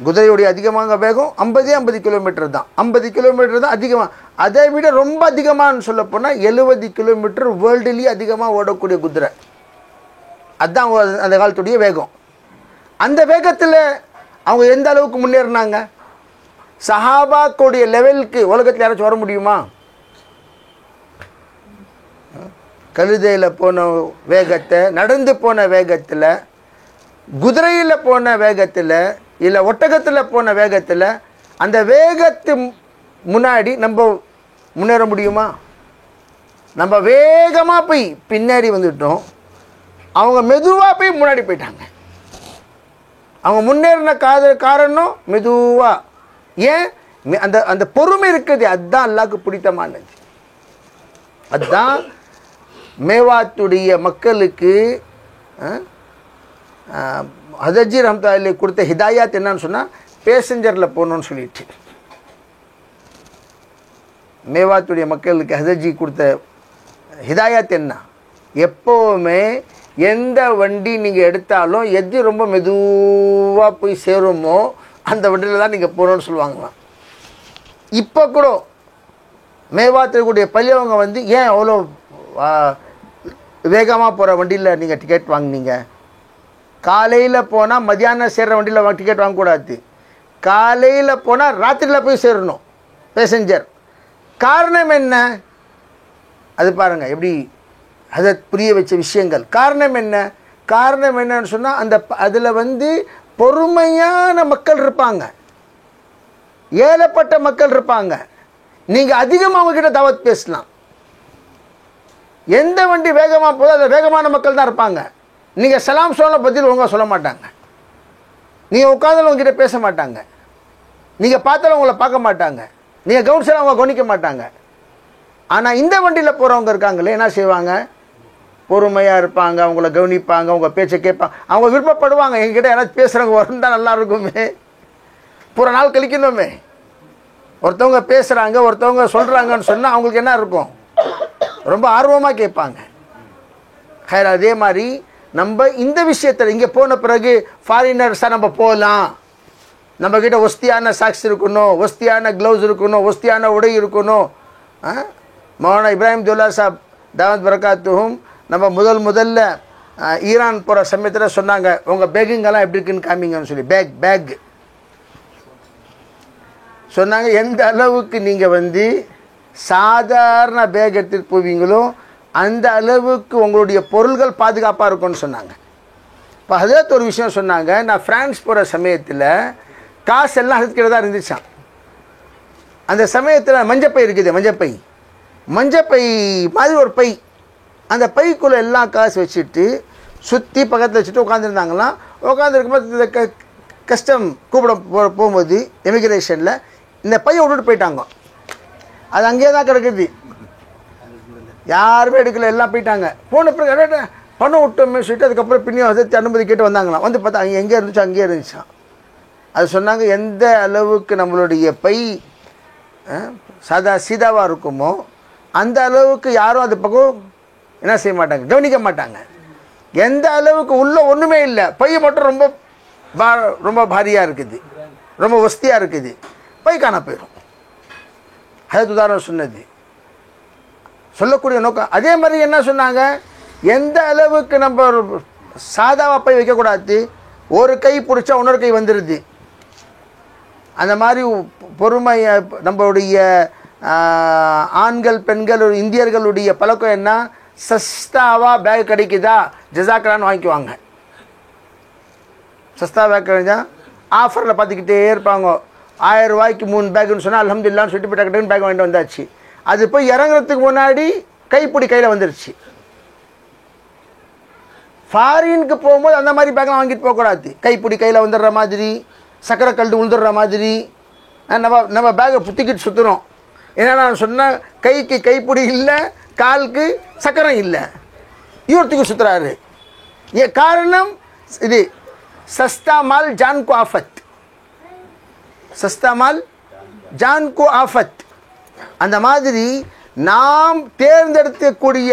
குதிரையுடைய அதிகமாக வேகம் 50 கிலோமீட்டர் தான். 50 கிலோமீட்டர் தான் அதிகமாக. அதை விட ரொம்ப அதிகமானு சொல்ல போனால் 70 கிலோமீட்டர் வேர்ல்டுலேயே அதிகமாக ஓடக்கூடிய குதிரை. அதுதான் அந்த காலத்துடைய வேகம். அந்த வேகத்தில் அவங்க எந்த அளவுக்கு முன்னேறினாங்க? சஹாபாக்குடைய லெவலுக்கு உலகத்தில் யாராச்சும் வர முடியுமா? கழுதையில் போன வேகத்தை, நடந்து போன வேகத்தில், குதிரையில் போன வேகத்தில், இல்லை ஒட்டகத்தில் போன வேகத்தில், அந்த வேகத்து முன்னாடி நம்ம முன்னேற முடியுமா? நம்ம வேகமாக போய் பின்னாடி வந்துட்டோம், அவங்க மெதுவாக போய் முன்னாடி போயிட்டாங்க. அவங்க முன்னேறின காரணம் மெதுவாக. ஏன்? அந்த பொறுமை இருக்குது. அதுதான் அல்லாஹ்க்கு பிடித்தமானது. அதுதான் மேவாத்துடைய மக்களுக்கு ஹஜரத் ஜி ரஹ்மத்துல்லாஹி அலைஹி கொடுத்த ஹிதாயத் என்னன்னு சொன்னால், பேசஞ்சரில் போகணுன்னு சொல்லிட்டு. மேவாத்துடைய மக்களுக்கு ஹஜரத் ஜி கொடுத்த ஹிதாயத் என்ன? எப்போவுமே எந்த வண்டி நீங்கள் எடுத்தாலும் எது ரொம்ப மெதுவாக போய் சேருமோ அந்த வண்டியில் தான் நீங்கள் போகணுன்னு சொல்லுவாங்களாம். இப்போ கூட மேவாத்தில் கூடிய பள்ளியவங்க ஏன் அவ்வளோ வேகமாக போகிற வண்டியில் நீங்கள் டிக்கெட் வாங்கினீங்க? காலையில் போனால் மத்தியானம் சேர்கிற வண்டியில் டிக்கெட் வாங்கக்கூடாது. காலையில் போனால் ராத்திரியில் போய் சேரணும் பேசஞ்சர். காரணம் என்ன? அது பாருங்கள் எப்படி அதை புரிய வச்ச விஷயங்கள். காரணம் என்ன? காரணம் என்னன்னு சொன்னால், அதில் பொறுமையான மக்கள் இருப்பாங்க, ஏழப்பட்ட மக்கள் இருப்பாங்க. நீங்கள் அதிகமாக அவங்கக்கிட்ட தாவத் பேசலாம். எந்த வண்டி வேகமாக போதோ அதில் வேகமான மக்கள் தான் இருப்பாங்க. நீங்கள் சலாம் சொல்ல பதில் ஒழுங்காக சொல்ல மாட்டாங்க. நீங்கள் உட்காந்தாலும் உங்ககிட்ட பேச மாட்டாங்க. நீங்கள் பார்த்தாலும் உங்களை பார்க்க மாட்டாங்க. நீங்கள் கவனிச்சாலும் அவங்க கவனிக்க மாட்டாங்க. ஆனால் இந்த வண்டியில் போகிறவங்க இருக்காங்களே என்ன செய்வாங்க, பொறுமையாக இருப்பாங்க, அவங்கள கவனிப்பாங்க, அவங்க பேச்சை கேட்பாங்க, அவங்க விருப்பப்படுவாங்க. எங்ககிட்ட யாராவது பேசுகிறவங்க வந்தால் நல்லா இருக்குமே, பூரா நாள் கழிக்கணுமே. ஒருத்தவங்க பேசுகிறாங்க, ஒருத்தவங்க சொல்கிறாங்கன்னு சொன்னால் அவங்களுக்கு என்ன இருக்கும், ரொம்ப ஆர்வமாக கேட்பாங்க. ஹைர், அதே மாதிரி நம்ம இந்த விஷயத்தில் இங்கே போன பிறகு ஃபாரினர்ஸாக நம்ம போகலாம், நம்மக்கிட்ட ஒஸ்தியான சாக்ஸ் இருக்கணும், ஒஸ்தியான க்ளவுஸ் இருக்கணும், ஒஸ்தியான உடை இருக்கணும். மௌலானா இப்ராஹிம் துல்லா சாப் தாவத் பரக்காத்துஹும் நம்ம முதல்ல ஈரான் போகிற சமயத்தில் சொன்னாங்க, உங்கள் பேக்குங்கெல்லாம் எப்படி இருக்குன்னு காமிங்கன்னு சொல்லி. பேக் சொன்னாங்க, எந்த அளவுக்கு நீங்கள் சாதாரண பேக் எடுத்துகிட்டு போவீங்களோ அந்த அளவுக்கு உங்களுடைய பொருள்கள் பாதுகாப்பாக இருக்கும்னு சொன்னாங்க. இப்போ ஹதரத் ஒரு விஷயம் சொன்னாங்க, நான் ஃப்ரான்ஸ் போகிற சமயத்தில் காசு எல்லாம் ஹதரத் தான் இருந்துச்சான். அந்த சமயத்தில் மஞ்சப்பை இருக்குது, மஞ்சப்பை மாதிரி ஒரு பை, அந்த பைக்குள்ளே எல்லாம் காசு வச்சுட்டு சுற்றி பக்கத்தில் வச்சுட்டு உட்காந்துருந்தாங்களாம். உட்காந்துருக்கும்போது இந்த கஸ்டம் கூப்பிட போகும்போது எமிக்ரேஷனில் இந்த பையை விட்டுட்டு போயிட்டாங்க. அது அங்கேயே தான் கிடக்குது, யாருமே எடுக்கல, எல்லாம் போயிட்டாங்க. போன பிறகு பணம் விட்டோமே சொல்லிட்டு அதுக்கப்புறம் பின்னியும் அதை அனுமதி கேட்டு வந்தாங்களாம். வந்து பார்த்தா அங்கே எங்கே இருந்துச்சோ அங்கேயே இருந்துச்சான். அது சொன்னாங்க, எந்த அளவுக்கு நம்மளுடைய பை சீதாவாக இருக்குமோ அந்த அளவுக்கு யாரும் அது பக்கம் என்ன செய்ய மாட்டாங்க, கவனிக்க மாட்டாங்க. எந்த அளவுக்கு உள்ள ஒன்றுமே இல்லை, பை மட்டும் ரொம்ப பாரியாக இருக்குது, ரொம்ப வசதியாக இருக்குது, பை காண போயிடும். அது உதாரணம் சொன்னது, சொல்லக்கூடிய நோக்கம். அதே மாதிரி என்ன சொன்னாங்க, எந்த அளவுக்கு நம்ம சாதாவாக பை வைக்கக்கூடாது, ஒரு கை பிடிச்சா இன்னொரு கை வந்துடுது. அந்த மாதிரி பொறுமை நம்மளுடைய ஆண்கள் பெண்கள் இந்தியர்களுடைய பழக்கம் என்ன, சஸ்தாவாக பேக் கிடைக்குதா ஜஸாக்கலான்னு வாங்கிக்குவாங்க. சஸ்தா பேக் கிடைச்சா ஆஃபரில் பார்த்துக்கிட்டே இருப்பாங்க. 1000 ரூபாய்க்கு 3 பேக்குன்னு சொன்னால் அல்ஹம்துலில்லாஹ்னு சொல்லிட்டு போய் டக்குன்னு பேக் வாங்கிட்டு வந்தாச்சு. அது போய் இறங்குறதுக்கு முன்னாடி கைப்பிடி கையில் வந்துருச்சு. ஃபாரினுக்கு போகும்போது அந்த மாதிரி பேக்கெலாம் வாங்கிட்டு போகக்கூடாது. கைப்பிடி கையில் வந்துடுற மாதிரி, சக்கரை கல்டு உழுதுடுற மாதிரி நம்ம பேக்கை புத்திக்கிட்டு சுற்றுறோம். ஏன்னா நான் சொன்னால் கைக்கு கைப்பிடி இல்லை, காலுக்கு சக்கரம் இல்லை, இவர்த்துக்கு சுற்றுறாரு. காரணம் இது சஸ்தா மால் ஜான் கோ ஆஃபத், சஸ்தா மால் ஜான் கோ ஆஃபத். அந்த மாதிரி நாம் தேர்ந்தெடுக்கக்கூடிய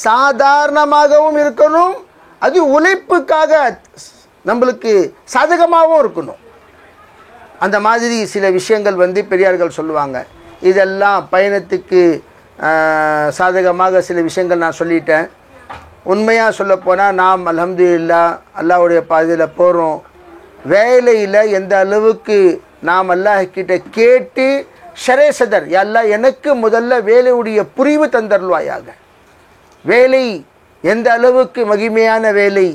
சாதாரணமாகவும் இருக்கணும், அது உழைப்புக்காக நம்மளுக்கு சாதகமாகவும் இருக்கணும். அந்த மாதிரி சில விஷயங்கள் பெரியார்கள் சொல்லுவாங்க. இதெல்லாம் பயணத்துக்கு சாதகமாக சில விஷயங்கள் நான் சொல்லிட்டேன். உண்மையாக சொல்லப்போனால் நாம் அல்ஹம்துலில்லாஹ் அல்லாஹ்வுடைய பாதையில் போகிறோம். வேலையில் எந்த அளவுக்கு நாம் அல்லாஹ் கிட்ட கேட்டு ஷரே சதர், யா அல்லாஹ் எனக்கு முதல்ல வேலையுடைய புரிவு தந்தருள்வாயாக. வேலை எந்த அளவுக்கு மகிமையான வேலை,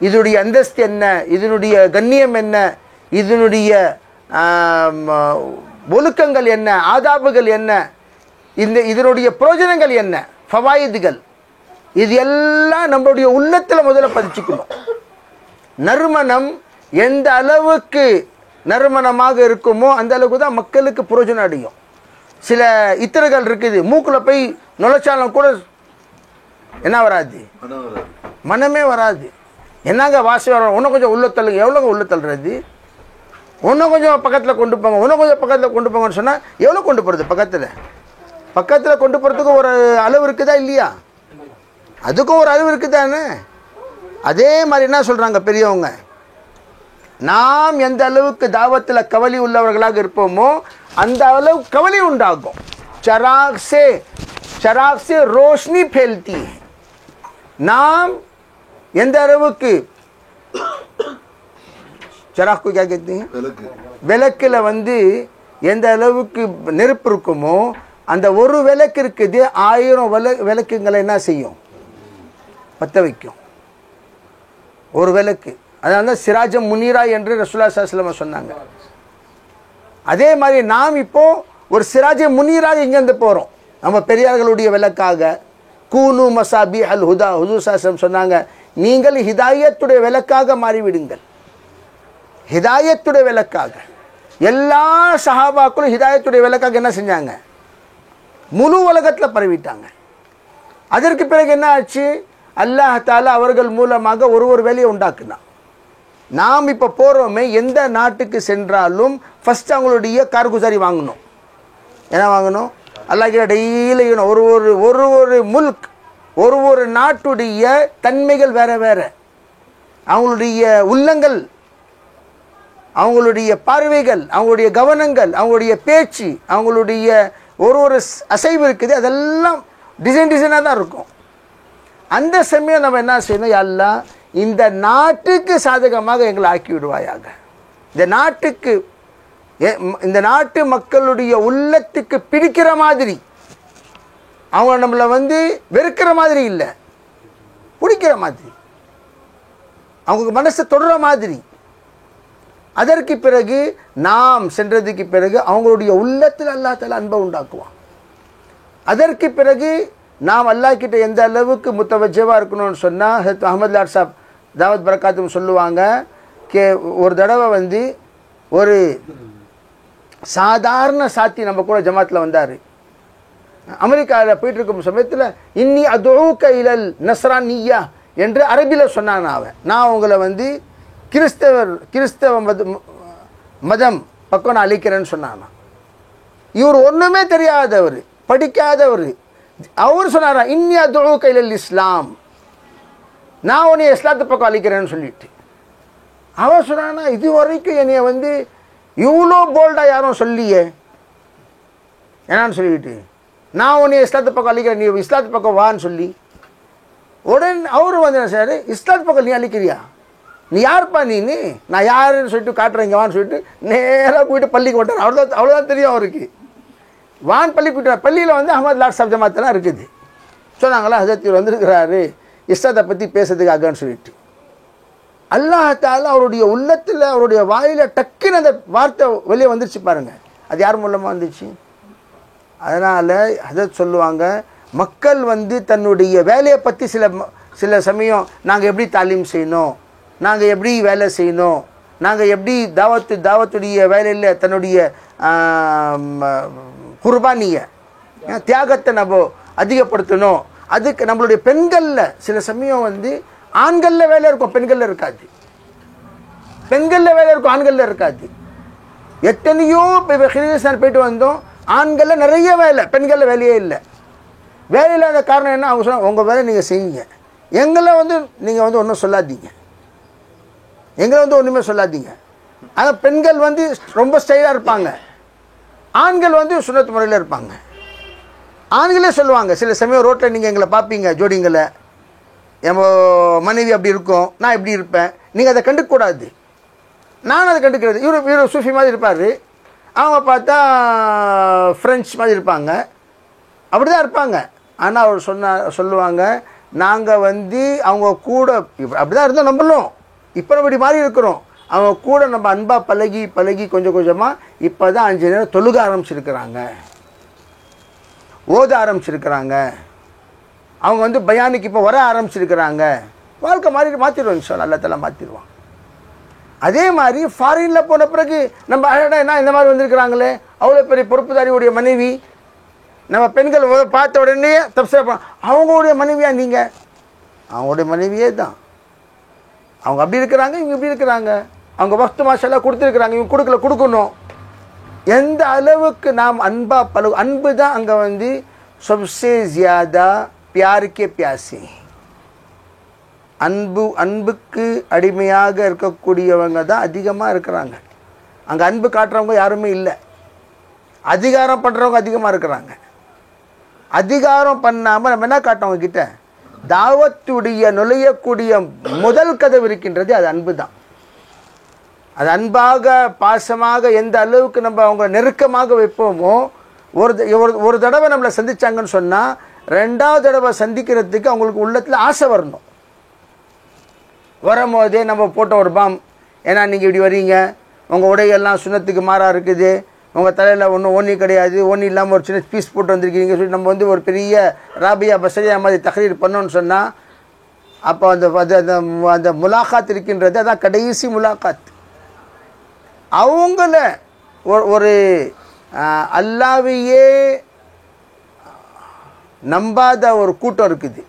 இதனுடைய அந்தஸ்து என்ன, இதனுடைய கண்ணியம் என்ன, இதனுடைய ஒழுக்கங்கள் என்ன, ஆதாபுகள் என்ன, இதனுடைய பிரயோஜனங்கள் என்ன, ஃபவாயிதுகள், இது எல்லாம் நம்மளுடைய உள்ளத்தில் முதல்ல பதிச்சுக்கணும். நறுமணம் எந்த அளவுக்கு நறுமணமாக இருக்குமோ அந்த அளவுக்கு தான் மக்களுக்கு பிரயோஜனம் அடையும். சில இத்திரைகள் இருக்குது, மூக்கில் போய் நுழைச்சாலும் கூட என்ன வராது, மனமே வராது. என்னங்க வாசி வர, இன்னும் கொஞ்சம் உள்ள தள்ளுங்க, எவ்வளோங்க உள்ள தள்ளுறது, இன்னும் கொஞ்சம் பக்கத்தில் கொண்டு போங்க, இன்னும் கொஞ்சம் பக்கத்தில் கொண்டு போங்கன்னு சொன்னால் எவ்வளோ கொண்டு போகிறது, பக்கத்தில் கொண்டு போகிறதுக்கு ஒரு அளவு இருக்குதா இல்லையா, அதுக்கும் ஒரு அளவு இருக்குதானே. அதே மாதிரி என்ன சொல்கிறாங்க பெரியவங்க, நாம் எந்த அளவுக்கு தாவத்தில் கவலை உள்ளவர்களாக இருப்போமோ அந்த அளவு கவலை உண்டாகும். चराग से रोशनी फैलती है. நாம் எந்த அளவுக்கு चराग को क्या कहते हैं, விளக்கில் எந்த அளவுக்கு நெருப்பு இருக்குமோ அந்த ஒரு விளக்கு இருக்குது 1000 விளக்குங்களை என்ன செய்யும், பற்ற வைக்கும் ஒரு விளக்கு. அதனால தான் சிராஜம் முனீரா என்று ரசூலுல்லாஹி ஸல்லல்லாஹு அலைஹி வஸல்லம் சொன்னாங்க. அதே மாதிரி நாம் இப்போது ஒரு சிராஜ முனீராக இங்கேருந்து போகிறோம், நம்ம பெரியார்களுடைய விளக்காக. கூனு மசாபி அல் ஹுதா, ஹுதூர் ஸல்லல்லாஹு அலைஹி வஸல்லம் சொன்னாங்க, நீங்கள் ஹிதாயத்துடைய விளக்காக மாறிவிடுங்கள். ஹிதாயத்துடைய விளக்காக. எல்லா சஹாபாக்களும் ஹிதாயத்துடைய விளக்காக என்ன செஞ்சாங்க, முழு உலகத்தில் பரவிட்டாங்க. அதற்கு பிறகு என்ன ஆச்சு? அல்லாஹ் தஆலா அவர்கள் மூலமாக ஒரு வேலையை உண்டாக்குனான். நாம் இப்போ போகிறோமே, எந்த நாட்டுக்கு சென்றாலும் ஃபஸ்ட் அவங்களுடைய கார்குசாரி வாங்கணும். என்ன வாங்கணும்? அல்லாஹ் டெய்லி ஒரு முல்க், ஒரு நாட்டுடைய தன்மைகள் வேற வேற, அவங்களுடைய உள்ளங்கள், அவங்களுடைய பார்வைகள், அவங்களுடைய கவனங்கள், அவங்களுடைய பேச்சு, அவங்களுடைய ஒரு அசைவு இருக்குது. அதெல்லாம் டிசைனாக தான் இருக்கும். அந்த சமயம் நம்ம என்ன செய்யணும்? யா அல்லாஹ், இந்த நாட்டுக்கு சாதகமாக எங்களை ஆக்கி விடுவாயாக. இந்த நாட்டு மக்களுடைய உள்ளத்துக்கு பிடிக்கிற மாதிரி, அவங்க நம்மளை வெறுக்கிற மாதிரி இல்லை, பிடிக்கிற மாதிரி, அவங்க மனசை தொடுற மாதிரி. அதற்கு பிறகு நாம் சென்றதுக்கு பிறகு அவங்களுடைய உள்ளத்தில் அல்லாஹ் தஆலா அன்பை உண்டாக்குவான். அதற்கு பிறகு நாம் அல்லாஹ் கிட்ட எந்த அளவுக்கு முத்தவஜ்ஜவாக இருக்கணும்னு சொன்னால், ஹஜ்ரத் அஹ்மத் லாட் சாப் தாவத் பரக்காத்தும் சொல்லுவாங்க, ஒரு தடவை ஒரு சாதாரண சாத்தி நம்ம கூட ஜமாத்தில் வந்தார். அமெரிக்காவில் போயிட்டு இருக்கும் சமயத்தில் இன்னி அதுஊக இலல் நஸ்ரானிய்யா என்று அரபியில் சொன்னான். நான் உங்களை கிறிஸ்தவ மதம் பக்கம் நான் அழிக்கிறேன்னு சொன்னான். இவர் ஒன்றுமே தெரியாதவர், படிக்காதவர். அவர் சொன்னாரா, இன்னி அதுஊக இலல் இஸ்லாம், நான் உன்னை இஸ்லாத்து பக்கம் அழிக்கிறேன்னு சொல்லிட்டு. அவர் சொன்னானா, இது வரைக்கும் என்னைய இவ்வளோ போல்டாக யாரும் சொல்லியே, என்னான்னு சொல்லிட்டு, நான் உன்னை இஸ்லாத்து பக்கம் அழிக்கிறேன், நீ இஸ்லாத்து பக்கம் வான்னு சொல்லி. உடனே அவரு சார், இஸ்லாத்து பக்கம் நீ அழிக்கிறியா? நீ யாருப்பா நீன்னு? நான் யாருன்னு சொல்லிட்டு காட்டுறேன், இங்கே வான்னு சொல்லிட்டு நேராக போயிட்டு பள்ளிக்கு விட்டார். அவ்வளோதான் தெரியும் அவருக்கு. வான் பள்ளி போயிட்டார். பள்ளியில் அஹ்மத் லாட் சாப் ஜமாத்தெல்லாம் இருக்குது. சொன்னாங்களா, ஹஜரத் இவர் வந்திருக்கிறாரு இஸ்லாத்தை பற்றி பேசுறதுக்காகன்னு சொல்லிட்டு. அல்லாஹ் தஆலா அவருடைய உள்ளத்தில், அவருடைய வாயில் டக்குன்னு அந்த வார்த்தை வெளியே வந்துருச்சு பாருங்க. அது யார் மூலமாக வந்துச்சு? அதனால் ஹஜரத் சொல்லுவாங்க, மக்கள் தன்னுடைய வேலையை பற்றி சில சமயம் நாங்கள் எப்படி தாலீம் செய்யணும், நாங்கள் எப்படி வேலை செய்யணும், நாங்கள் எப்படி தாவத்துடைய வேலையில் தன்னுடைய குர்பானியை, தியாகத்தை நம்ம அதிகப்படுத்தணும். அதுக்கு நம்மளுடைய பெண்களில் சில சமயம் ஆண்களில் வேலை இருக்கும், பெண்களில் இருக்காது. பெண்களில் வேலை இருக்கும், ஆண்களில் இருக்காது. எத்தனையோ ஹிரிஸ்தான் போயிட்டு வந்தோம், ஆண்களில் நிறைய வேலை, பெண்களில் வேலையே இல்லை. வேலை இல்லாத காரணம் என்ன? அவங்க சொன்னாங்க, உங்கள் வேலை நீங்கள் செய்யுங்க, எங்களை நீங்கள் ஒன்றும் சொல்லாதீங்க, எங்களை ஒன்றுமே சொல்லாதீங்க. ஆனால் பெண்கள் ரொம்ப ஸ்டைலாக இருப்பாங்க, ஆண்கள் சுன்னத்து முறையில் இருப்பாங்க. ஆண்களே சொல்லுவாங்க, சில சமயம் ரோட்டில் நீங்கள் எங்களை பார்ப்பீங்க, ஜோடிங்களை, என் மனைவி அப்படி இருக்கும், நான் எப்படி இருப்பேன், நீங்கள் அதை கண்டுக்கூடாது, நான் அதை கண்டுக்கிறது. இவர் சூஃபி மாதிரி இருப்பார், அவங்க பார்த்தா ஃப்ரெஞ்ச் மாதிரி இருப்பாங்க, அப்படி தான் இருப்பாங்க. ஆனால் அவர் சொல்லுவாங்க, நாங்கள் அவங்க கூட அப்படி தான் இருந்தோம், நம்மளும் இப்போ நம்ம இப்படி மாதிரி இருக்கிறோம். அவங்க கூட நம்ம அன்பாக பழகி கொஞ்சம் கொஞ்சமாக இப்போ தான் 5 நேரம் தொழுக ஆரம்பிச்சிருக்கிறாங்க, ஓத ஆரம்பிச்சிருக்கிறாங்க, அவங்க பயானுக்கு இப்போ வர ஆரம்பிச்சிருக்கிறாங்க. வாழ்க்கை மாற்றிடுவோம் இன்ஷா அல்லாஹ் தஆலா மாற்றிடுவான். அதே மாதிரி ஃபாரினில் போன பிறகு நம்ம என்ன இந்த மாதிரி வந்திருக்கிறாங்களே, அவ்வளோ பெரிய பொறுப்புதாரியுடைய மனைவி, நம்ம பெண்கள் பார்த்த உடனே தப்சீர் அவங்களுடைய மனைவியா நீங்கள்? அவங்களுடைய மனைவியே தான். அவங்க அப்படி இருக்கிறாங்க, இவங்க இப்படி இருக்கிறாங்க. அவங்க வக்து மாஷால்லா கொடுத்துருக்குறாங்க, இவங்க கொடுக்கணும். எந்த அளவுக்கு நாம் அன்பாக அன்பு தான் அங்கே சப்சே ஜியாதா பியாருக்கே பியாசி. அன்புக்கு அடிமையாக இருக்கக்கூடியவங்க தான் அதிகமாக இருக்கிறாங்க. அங்கே அன்பு காட்டுறவங்க யாருமே இல்லை. அதிகாரம் பண்ணுறவங்க அதிகமாக இருக்கிறாங்க. அதிகாரம் பண்ணாமல் நம்ம என்ன காட்டுறவங்க கிட்ட தாவத்துடைய நுழையக்கூடிய முதல் கதவு இருக்கின்றது, அது அன்பு தான். அது அன்பாக பாசமாக எந்த அளவுக்கு நம்ம அவங்க நெருக்கமாக வைப்போமோ, ஒரு தடவை நம்மளை சந்திச்சாங்கன்னு சொன்னால் 2வது தடவை சந்திக்கிறதுக்கு அவங்களுக்கு உள்ளத்தில் ஆசை வரணும். வரும்போதே நம்ம போட்ட ஒரு பாம், ஏன்னா நீங்கள் இப்படி வரீங்க, உங்கள் உடையெல்லாம் சுண்ணத்துக்கு மாறாக இருக்குது, உங்கள் தலையில் ஒன்றும் ஓனி கிடையாது, ஓனி இல்லாமல் ஒரு சின்ன பீஸ் போட்டு வந்திருக்கீங்க சொல்லி நம்ம ஒரு பெரிய ராபியா பசரியா மாதிரி தக்ரீர் பண்ணோன்னு சொன்னால், அப்போ அந்த முலாகாத் இருக்கின்றது, அதான் கடைசி முலாகாத். அவங்கள ஒரு அல்லாவையே நம்பாத ஒரு கூட்டம் இருக்குது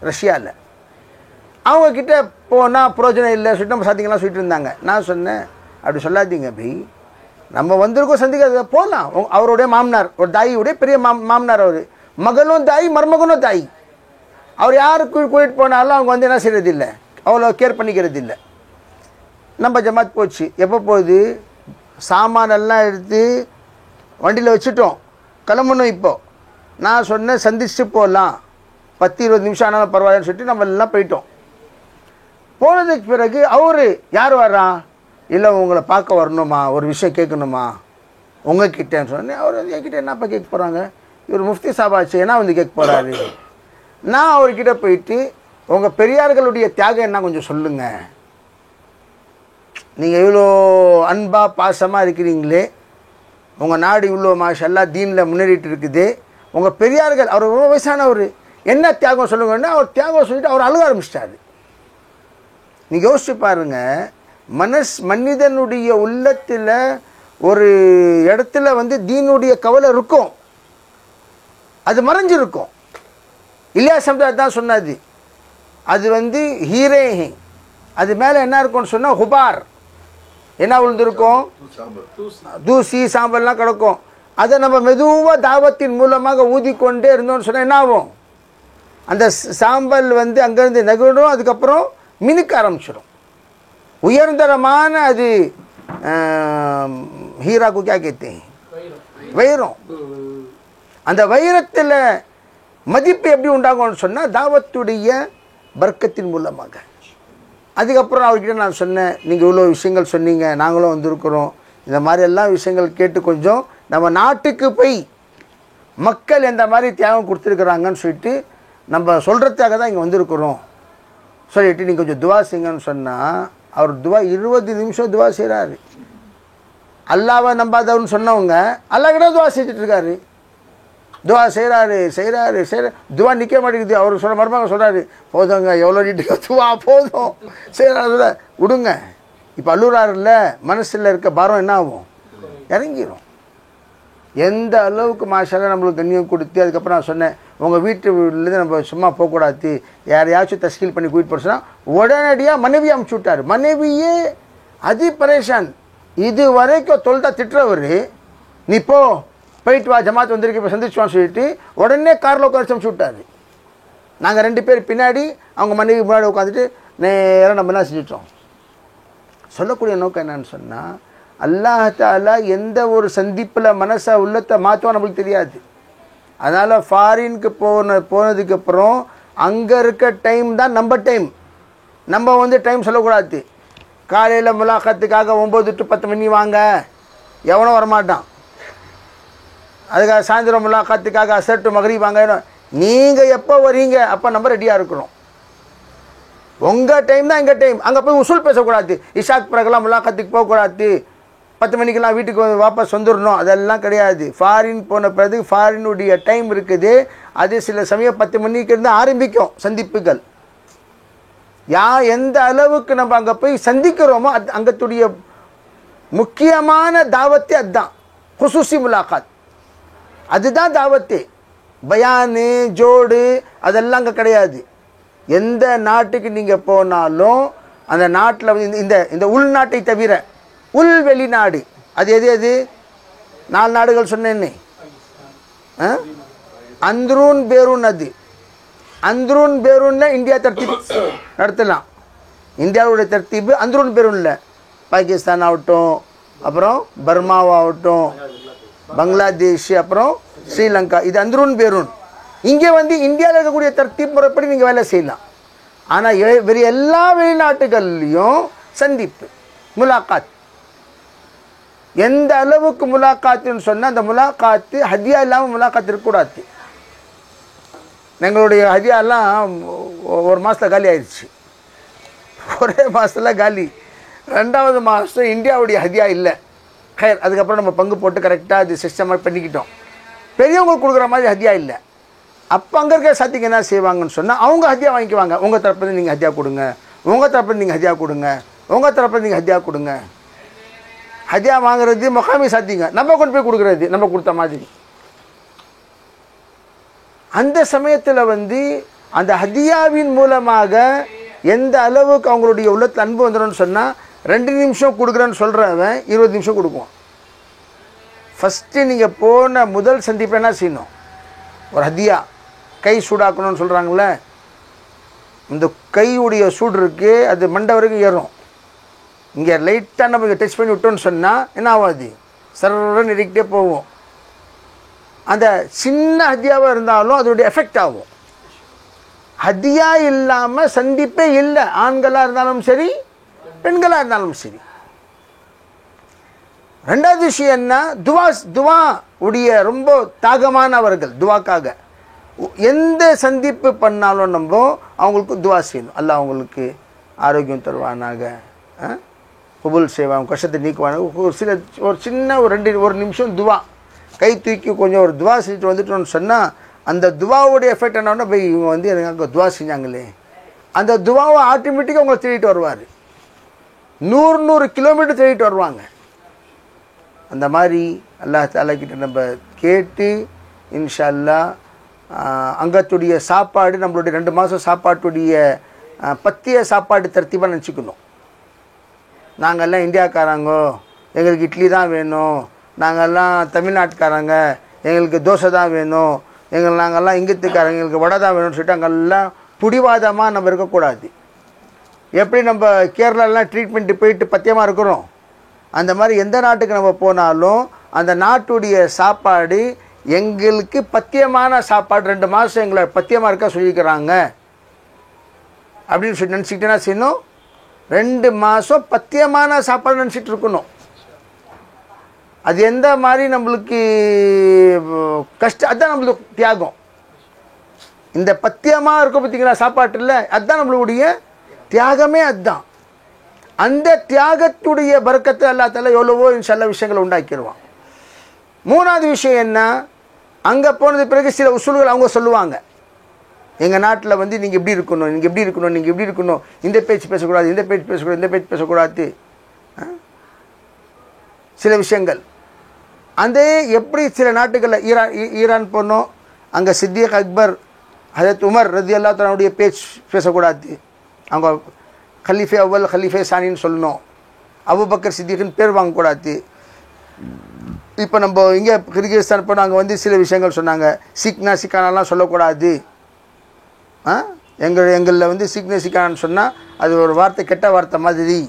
ரஷ்யாவில். அவங்கக்கிட்ட போனால் பிரயோஜனம் இல்லை சொல்லிட்டு நம்ம சாத்திங்கலாம் சொல்லிட்டு இருந்தாங்க. நான் சொன்னேன், அப்படி சொல்லாதீங்க பை, நம்ம வந்திருக்கோம் சந்திக்க போகலாம். அவருடைய மாமனார் ஒரு தாயியுடைய பெரிய மாமனார், அவர் மகனும் தாய் மருமகனும் தாய். அவர் யாருக்கு கூட்டிகிட்டு போனாலும் அவங்க வந்து என்ன செய்கிறது இல்லை, அவ்வளோ கேர் பண்ணிக்கிறது இல்லை. நம்ம ஜமாத் போச்சு. எப்போ போகுது, சாமானெல்லாம் எடுத்து வண்டியில் வச்சுட்டோம், கிளம்பணும். இப்போது நான் சொன்னேன் சந்திச்சுட்டு போகலாம், 10-20 நிமிஷம் ஆனாலும் பரவாயில்லன்னு சொல்லிட்டு நம்ம எல்லாம் போயிட்டோம். போனதுக்கு பிறகு அவர் யார் வர்றா, இல்லை உங்களை பார்க்க வரணுமா, ஒரு விஷயம் கேட்கணுமா உங்ககிட்டன்னு சொன்னேன். அவர் என்கிட்ட என்னப்பா கேட்க போகிறாங்க, இவர் முஃப்தி சாபாச்சு என்ன வந்து கேட்க போகிறாரு. நான் அவர்கிட்ட போயிட்டு உங்கள் பெரியார்களுடைய தியாகம் என்ன கொஞ்சம் சொல்லுங்கள், நீங்கள் இவ்வளோ அன்பாக பாசமாக இருக்கிறீங்களே, உங்கள் நாடு இவ்வளோ மாஷல்லா தீனில் முன்னேறிட்டு இருக்குது, உங்கள் பெரியார்கள் அவர் ரொம்ப வயசானவர் என்ன தியாகம் சொல்லுங்கன்னா அவர் தியாகம் சொல்லிட்டு அவர் அழுக ஆரம்பிச்சிட்டாரு. நீங்கள் யோசிச்சு பாருங்கள், மனிதனுடைய உள்ளத்தில் ஒரு இடத்துல வந்து தீனுடைய கவலை இருக்கும், அது மறைஞ்சிருக்கும். இல்லையா சமுதாயம் தான் சொன்னது, அது வந்து ஹீரே, அது மேலே என்ன இருக்கும்னு சொன்னால் ஹுபார், என்ன விழுந்திருக்கும், தூசி சாம்பல்லாம் கிடக்கும். அதை நம்ம மெதுவாக தாவத்தின் மூலமாக ஊதிக்கொண்டே இருந்தோம்னு சொன்னால் என்ன ஆகும், அந்த சாம்பல் வந்து அங்கேருந்து நகரும், அதுக்கப்புறம் மினுக்க ஆரம்பிச்சிடும். உயர்ந்தரமான அது ஹீராக்கு கே கேத்தே வைரம். அந்த வைரத்தில் மதிப்பு எப்படி உண்டாகும்னு சொன்னால் தாவத்துடைய பர்க்கத்தின் மூலமாக. அதுக்கப்புறம் அவர்கிட்ட நான் சொன்னேன், நீங்கள் இவ்வளோ விஷயங்கள் சொன்னீங்க, நாங்களும் வந்திருக்கிறோம், இந்த மாதிரி எல்லாம் விஷயங்கள் கேட்டு கொஞ்சம் நம்ம நாட்டுக்கு போய் மக்கள் எந்த மாதிரி தியாகம் கொடுத்துருக்குறாங்கன்னு சொல்லிட்டு நம்ம சொல்கிறதுக்காக தான் இங்கே வந்திருக்கிறோம் சொல்லிட்டு நீங்கள் கொஞ்சம் துவா செய்யுங்கன்னு சொன்னால், அவர் துவா 20 நிமிஷம் துவா செய்கிறாரு. அல்லாவை நம்பாதவன்னு சொன்னவங்க அல்லாஹ்கிட்ட துவா செஞ்சிட்ருக்காரு. துவா செய்கிறாரு. துவா நிற்க மாட்டேங்குது. அவர் சொல்கிற மருமகன் சொல்கிறாரு, போதுங்க எவ்வளோ நீட்டுங்க துவா போதும் செய்கிறாரு, விடுங்க. இப்போ அழுறாருல்ல, மனசில் இருக்க பாரம் என்ன ஆகும், இறங்கிடும். எந்த அளவுக்கு மாஷால்லா நம்மளுக்கு கண்ணியம் கொடுத்து, அதுக்கப்புறம் நான் சொன்னேன், உங்கள் வீட்டுலேருந்து நம்ம சும்மா போகக்கூடாது, யாரையாச்சும் தஸ்கீல் பண்ணி கூட்டிட்டு போக சொன்னால் உடனடியாக மனைவி அமுச்சு விட்டார். மனைவியே அதி பரேஷான், இது வரைக்கும் தொல்தா திட்டுறவர், நீ போயிட்டு வா, ஜமாத் வந்திருக்கு, இப்போ சந்திச்சுவான்னு சொல்லிட்டு உடனே காரில் உட்காந்து அமுச்சு விட்டார். நாங்கள் 2 பேர் பின்னாடி, அவங்க மனைவி முன்னாடி உட்காந்துட்டு நேரம் நம்ம என்ன செஞ்சிட்டோம். சொல்லக்கூடிய நோக்கம் என்னன்னு சொன்னால், அல்லாஹ் தஆலா எந்த ஒரு சந்திப்பில் மனசை உள்ளத்தை மாற்றுவான்னு நம்மளுக்கு தெரியாது. அதனால் ஃபாரினுக்கு போனதுக்கப்புறம் அங்கே இருக்க டைம் தான் நம்ம டைம். நம்ம வந்து டைம் சொல்லக்கூடாது. காலையில் முலாக்கத்துக்காக 9 to 10 மணி வாங்க, எவனும் வரமாட்டான். அதுக்காக சாயந்தரம் முலாக்கத்துக்காக அசர் டு மகரிப் வாங்க. நீங்கள் எப்போ வரீங்க அப்போ நம்ம ரெடியாக இருக்கிறோம். உங்கள் டைம் தான் எங்கள் டைம். அங்கே போய் உசூல் பேசக்கூடாது, இஷாக் பிறகுலாம் முலாக்கத்துக்கு போகக்கூடாது, 10 மணிக்கெல்லாம் வீட்டுக்கு வாபஸ் வந்துடணும், அதெல்லாம் கிடையாது. ஃபாரின் போன பிறகு ஃபாரினுடைய டைம் இருக்குது, அது சில சமயம் 10 மணிக்கு இருந்து ஆரம்பிக்கும் சந்திப்புகள். எந்த அளவுக்கு நம்ம அங்கே போய் சந்திக்கிறோமோ அது அங்கத்துடைய முக்கியமான தாவத்தே அதுதான், குசூசி முலாக்காத், அதுதான் தாவத்தே. பயானு ஜோடு அதெல்லாம் அங்கே கிடையாது. எந்த நாட்டுக்கு நீங்கள் போனாலும் அந்த நாட்டில் வந்து இந்த உள்நாட்டை தவிர வெளிநாடு அது எது 4 நாடுகள் சொன்னேன்னே, அந்த்ரூன் பேரூன். அது அந்த்ரூன் பேரூன்னா இந்தியா தர்த்தீப் நடத்தலாம். இந்தியாவுடைய தர்த்தீப்பு அந்த்ரூன் பேரூன்ல பாகிஸ்தான் ஆகட்டும், அப்புறம் பர்மாவாகட்டும், பங்களாதேஷ், அப்புறம் ஸ்ரீலங்கா, இது அந்த்ரூன் பேரூன். இங்கே வந்து இந்தியாவில் இருக்கக்கூடிய தர்த்தீப் முறைப்படி நீங்கள் வேலை செய்யலாம். ஆனால் வேறு எல்லா வெளிநாட்டுகள்லையும் சந்திப்பு முலாக்காத். எந்த அளவுக்கு முலாக்காத்துன்னு சொன்னால், அந்த முலாக்காத்து ஹதியா இல்லாமல் முலாக்காத்து இருக்கக்கூடாது. எங்களுடைய ஹதியாலாம் ஒரு மாதத்தில் காலி ஆயிடுச்சு, ஒரே மாதத்தில் காலி. 2வது மாதம் இந்தியாவுடைய ஹதியா இல்லை. ஹயர் அதுக்கப்புறம் நம்ம பங்கு போட்டு கரெக்டாக அது சிஸ்டமாக பண்ணிக்கிட்டோம். பெரியவங்களுக்கு கொடுக்குற மாதிரி ஹதியா இல்லை. அப்போ அங்கே இருக்க சாத்திங்க என்ன செய்வாங்கன்னு சொன்னால், அவங்க ஹதியா வாங்கிக்குவாங்க. உங்கள் தரப்புலேருந்து நீங்கள் ஹதியா கொடுங்க, உங்கள் தரப்புலேருந்து நீங்கள் ஹதியா கொடுங்க, உங்கள் தரப்புலேருந்து நீங்கள் ஹதியா கொடுங்க. ஹதியா வாங்குறது முகாமி சாத்திங்க, நம்ம கொண்டு போய் கொடுக்குறது நம்ம கொடுத்த மாதிரி. அந்த சமயத்தில் வந்து அந்த ஹதியாவின் மூலமாக எந்த அளவுக்கு அவங்களுடைய உள்ளத்தில் அன்பு வந்துடும்னு சொன்னால் 2 நிமிஷம் கொடுக்குறேன்னு சொல்கிறவன் 20 நிமிஷம் கொடுக்குவான். ஃபஸ்ட்டு நீங்கள் போன முதல் சந்திப்பை என்ன செய்யணும்? ஒரு ஹதியா கை சூடாக்கணும்னு சொல்கிறாங்களே, இந்த கையுடைய சூடு இருக்குது, அது மண்டை வரைக்கும் ஏறும். இங்கே லைட்டாக நம்ம இங்கே டச் பண்ணி விட்டோன்னு சொன்னால் என்ன ஆகாது, சர்வன்னு நெருக்கிட்டே போவோம். அந்த சின்ன ஹதியாவாக இருந்தாலும் அதோடைய எஃபெக்ட் ஆகும். ஹதியா இல்லாமல் சந்திப்பே இல்லை, ஆண்களாக இருந்தாலும் சரி பெண்களாக இருந்தாலும் சரி. ரெண்டாவது விஷயம் என்ன, துவா உடைய ரொம்ப தாகமானவர்கள் துவாக்காக எந்த சந்திப்பு பண்ணாலும் நம்ம அவங்களுக்கு துவா செய்யணும். அல்லாஹ் அவங்களுக்கு ஆரோக்கியம் தருவானாக, கபூல் செய்வாங்க, கஷ்டத்தை நீக்குவாங்க. ஒரு சின்ன ஒரு நிமிஷம் துவா கை தூக்கி கொஞ்சம் ஒரு துவா செஞ்சுட்டு வந்துட்டோன்னு சொன்னால் அந்த துவாவுடைய எஃபெக்ட் என்னன்னா, போய் இவங்க வந்து எனக்கு அங்கே துவா செஞ்சாங்களே, அந்த துவாவை ஆட்டோமேட்டிக்காக அவங்களை தேடிட்டு வருவார். 100 கிலோமீட்டர் தேடிட்டு வருவாங்க. அந்த மாதிரி அல்லாஹ் தஆலா கிட்ட நம்ம கேட்டு இன்ஷா அல்லாஹ் அங்கத்துடைய சாப்பாடு நம்மளுடைய 2 மாதம் சாப்பாட்டுடைய பத்திய சாப்பாடு தர்த்தீபாக நினச்சிக்கணும். நாங்கள்லாம் இந்தியாக்காரங்கோ, எங்களுக்கு இட்லி தான் வேணும், நாங்கள்லாம் தமிழ்நாட்டுக்காரங்க எங்களுக்கு தோசை தான் வேணும், நாங்கள்லாம் இங்கத்துக்காரங்க எங்களுக்கு வடை தான் வேணும்னு சொல்லிட்டு அங்கெல்லாம் புடிவாதமாக நம்ம இருக்கக்கூடாது. எப்படி நம்ம கேரளாலாம் ட்ரீட்மெண்ட்டு போயிட்டு பத்தியமாக இருக்கிறோம், அந்த மாதிரி எந்த நாட்டுக்கு நம்ம போனாலும் அந்த நாட்டுடைய சாப்பாடு எங்களுக்கு பத்தியமான சாப்பாடு, 2 மாதம் எங்களை பத்தியமாக இருக்க சொல்லிக்கிறாங்க அப்படின்னு சொல்லி நினச்சிக்கிட்டேன்னா செய்யணும். 2 மாதம் பத்தியமான சாப்பாடு நினச்சிட்டு இருக்கணும். அது எந்த மாதிரி நம்மளுக்கு கஷ்டம், அதுதான் நம்மளுக்கு தியாகம். இந்த பத்தியமாக இருக்கும் பார்த்தீங்களா சாப்பாட்டில், அதுதான் நம்மளுடைய தியாகமே. அதுதான் அந்த தியாகத்துடைய பரக்கத்தை அல்லாஹ் தஆலா எவ்வளவோ இன்ஷா அல்லாஹ் விஷயங்களை உண்டாக்கிடுவான். 3வது விஷயம் என்ன, அங்கே போனது பிறகு சில உசூல்கள் அவங்க சொல்லுவாங்க. எங்கள் நாட்டில் வந்து நீங்கள் எப்படி இருக்கணும், நீங்கள் எப்படி இருக்கணும், நீங்கள் எப்படி இருக்கணும், இந்த பேச்சு பேசக்கூடாது, இந்த பேச்சு பேசக்கூடாது, இந்த பேச்சு பேசக்கூடாது, சில விஷயங்கள். அந்த எப்படி சில நாட்டுகளில் ஈரான் போனோம், அங்கே சித்திக் அக்பர் ஹஜரத் உமர் ரலியல்லாஹு தஆலாவுடைய பேச்சு பேசக்கூடாது, அவங்க கலீஃபே அவ்வல் கலீஃபே சானின்னு சொல்லணும், அபூபக்கர் சித்திக்னு பேர் வாங்கக்கூடாது. இப்போ நம்ம இங்கே கிர்கிஸ்தான் போனோம், அங்கே வந்து சில விஷயங்கள் சொன்னாங்க, சிக்னா சிக்கானாலாம் சொல்லக்கூடாது. எங்களில் வந்து சிக்னா சிக்கானான்னு சொன்னால் அது ஒரு வார்த்தை, கெட்ட வார்த்தை மாதிரி.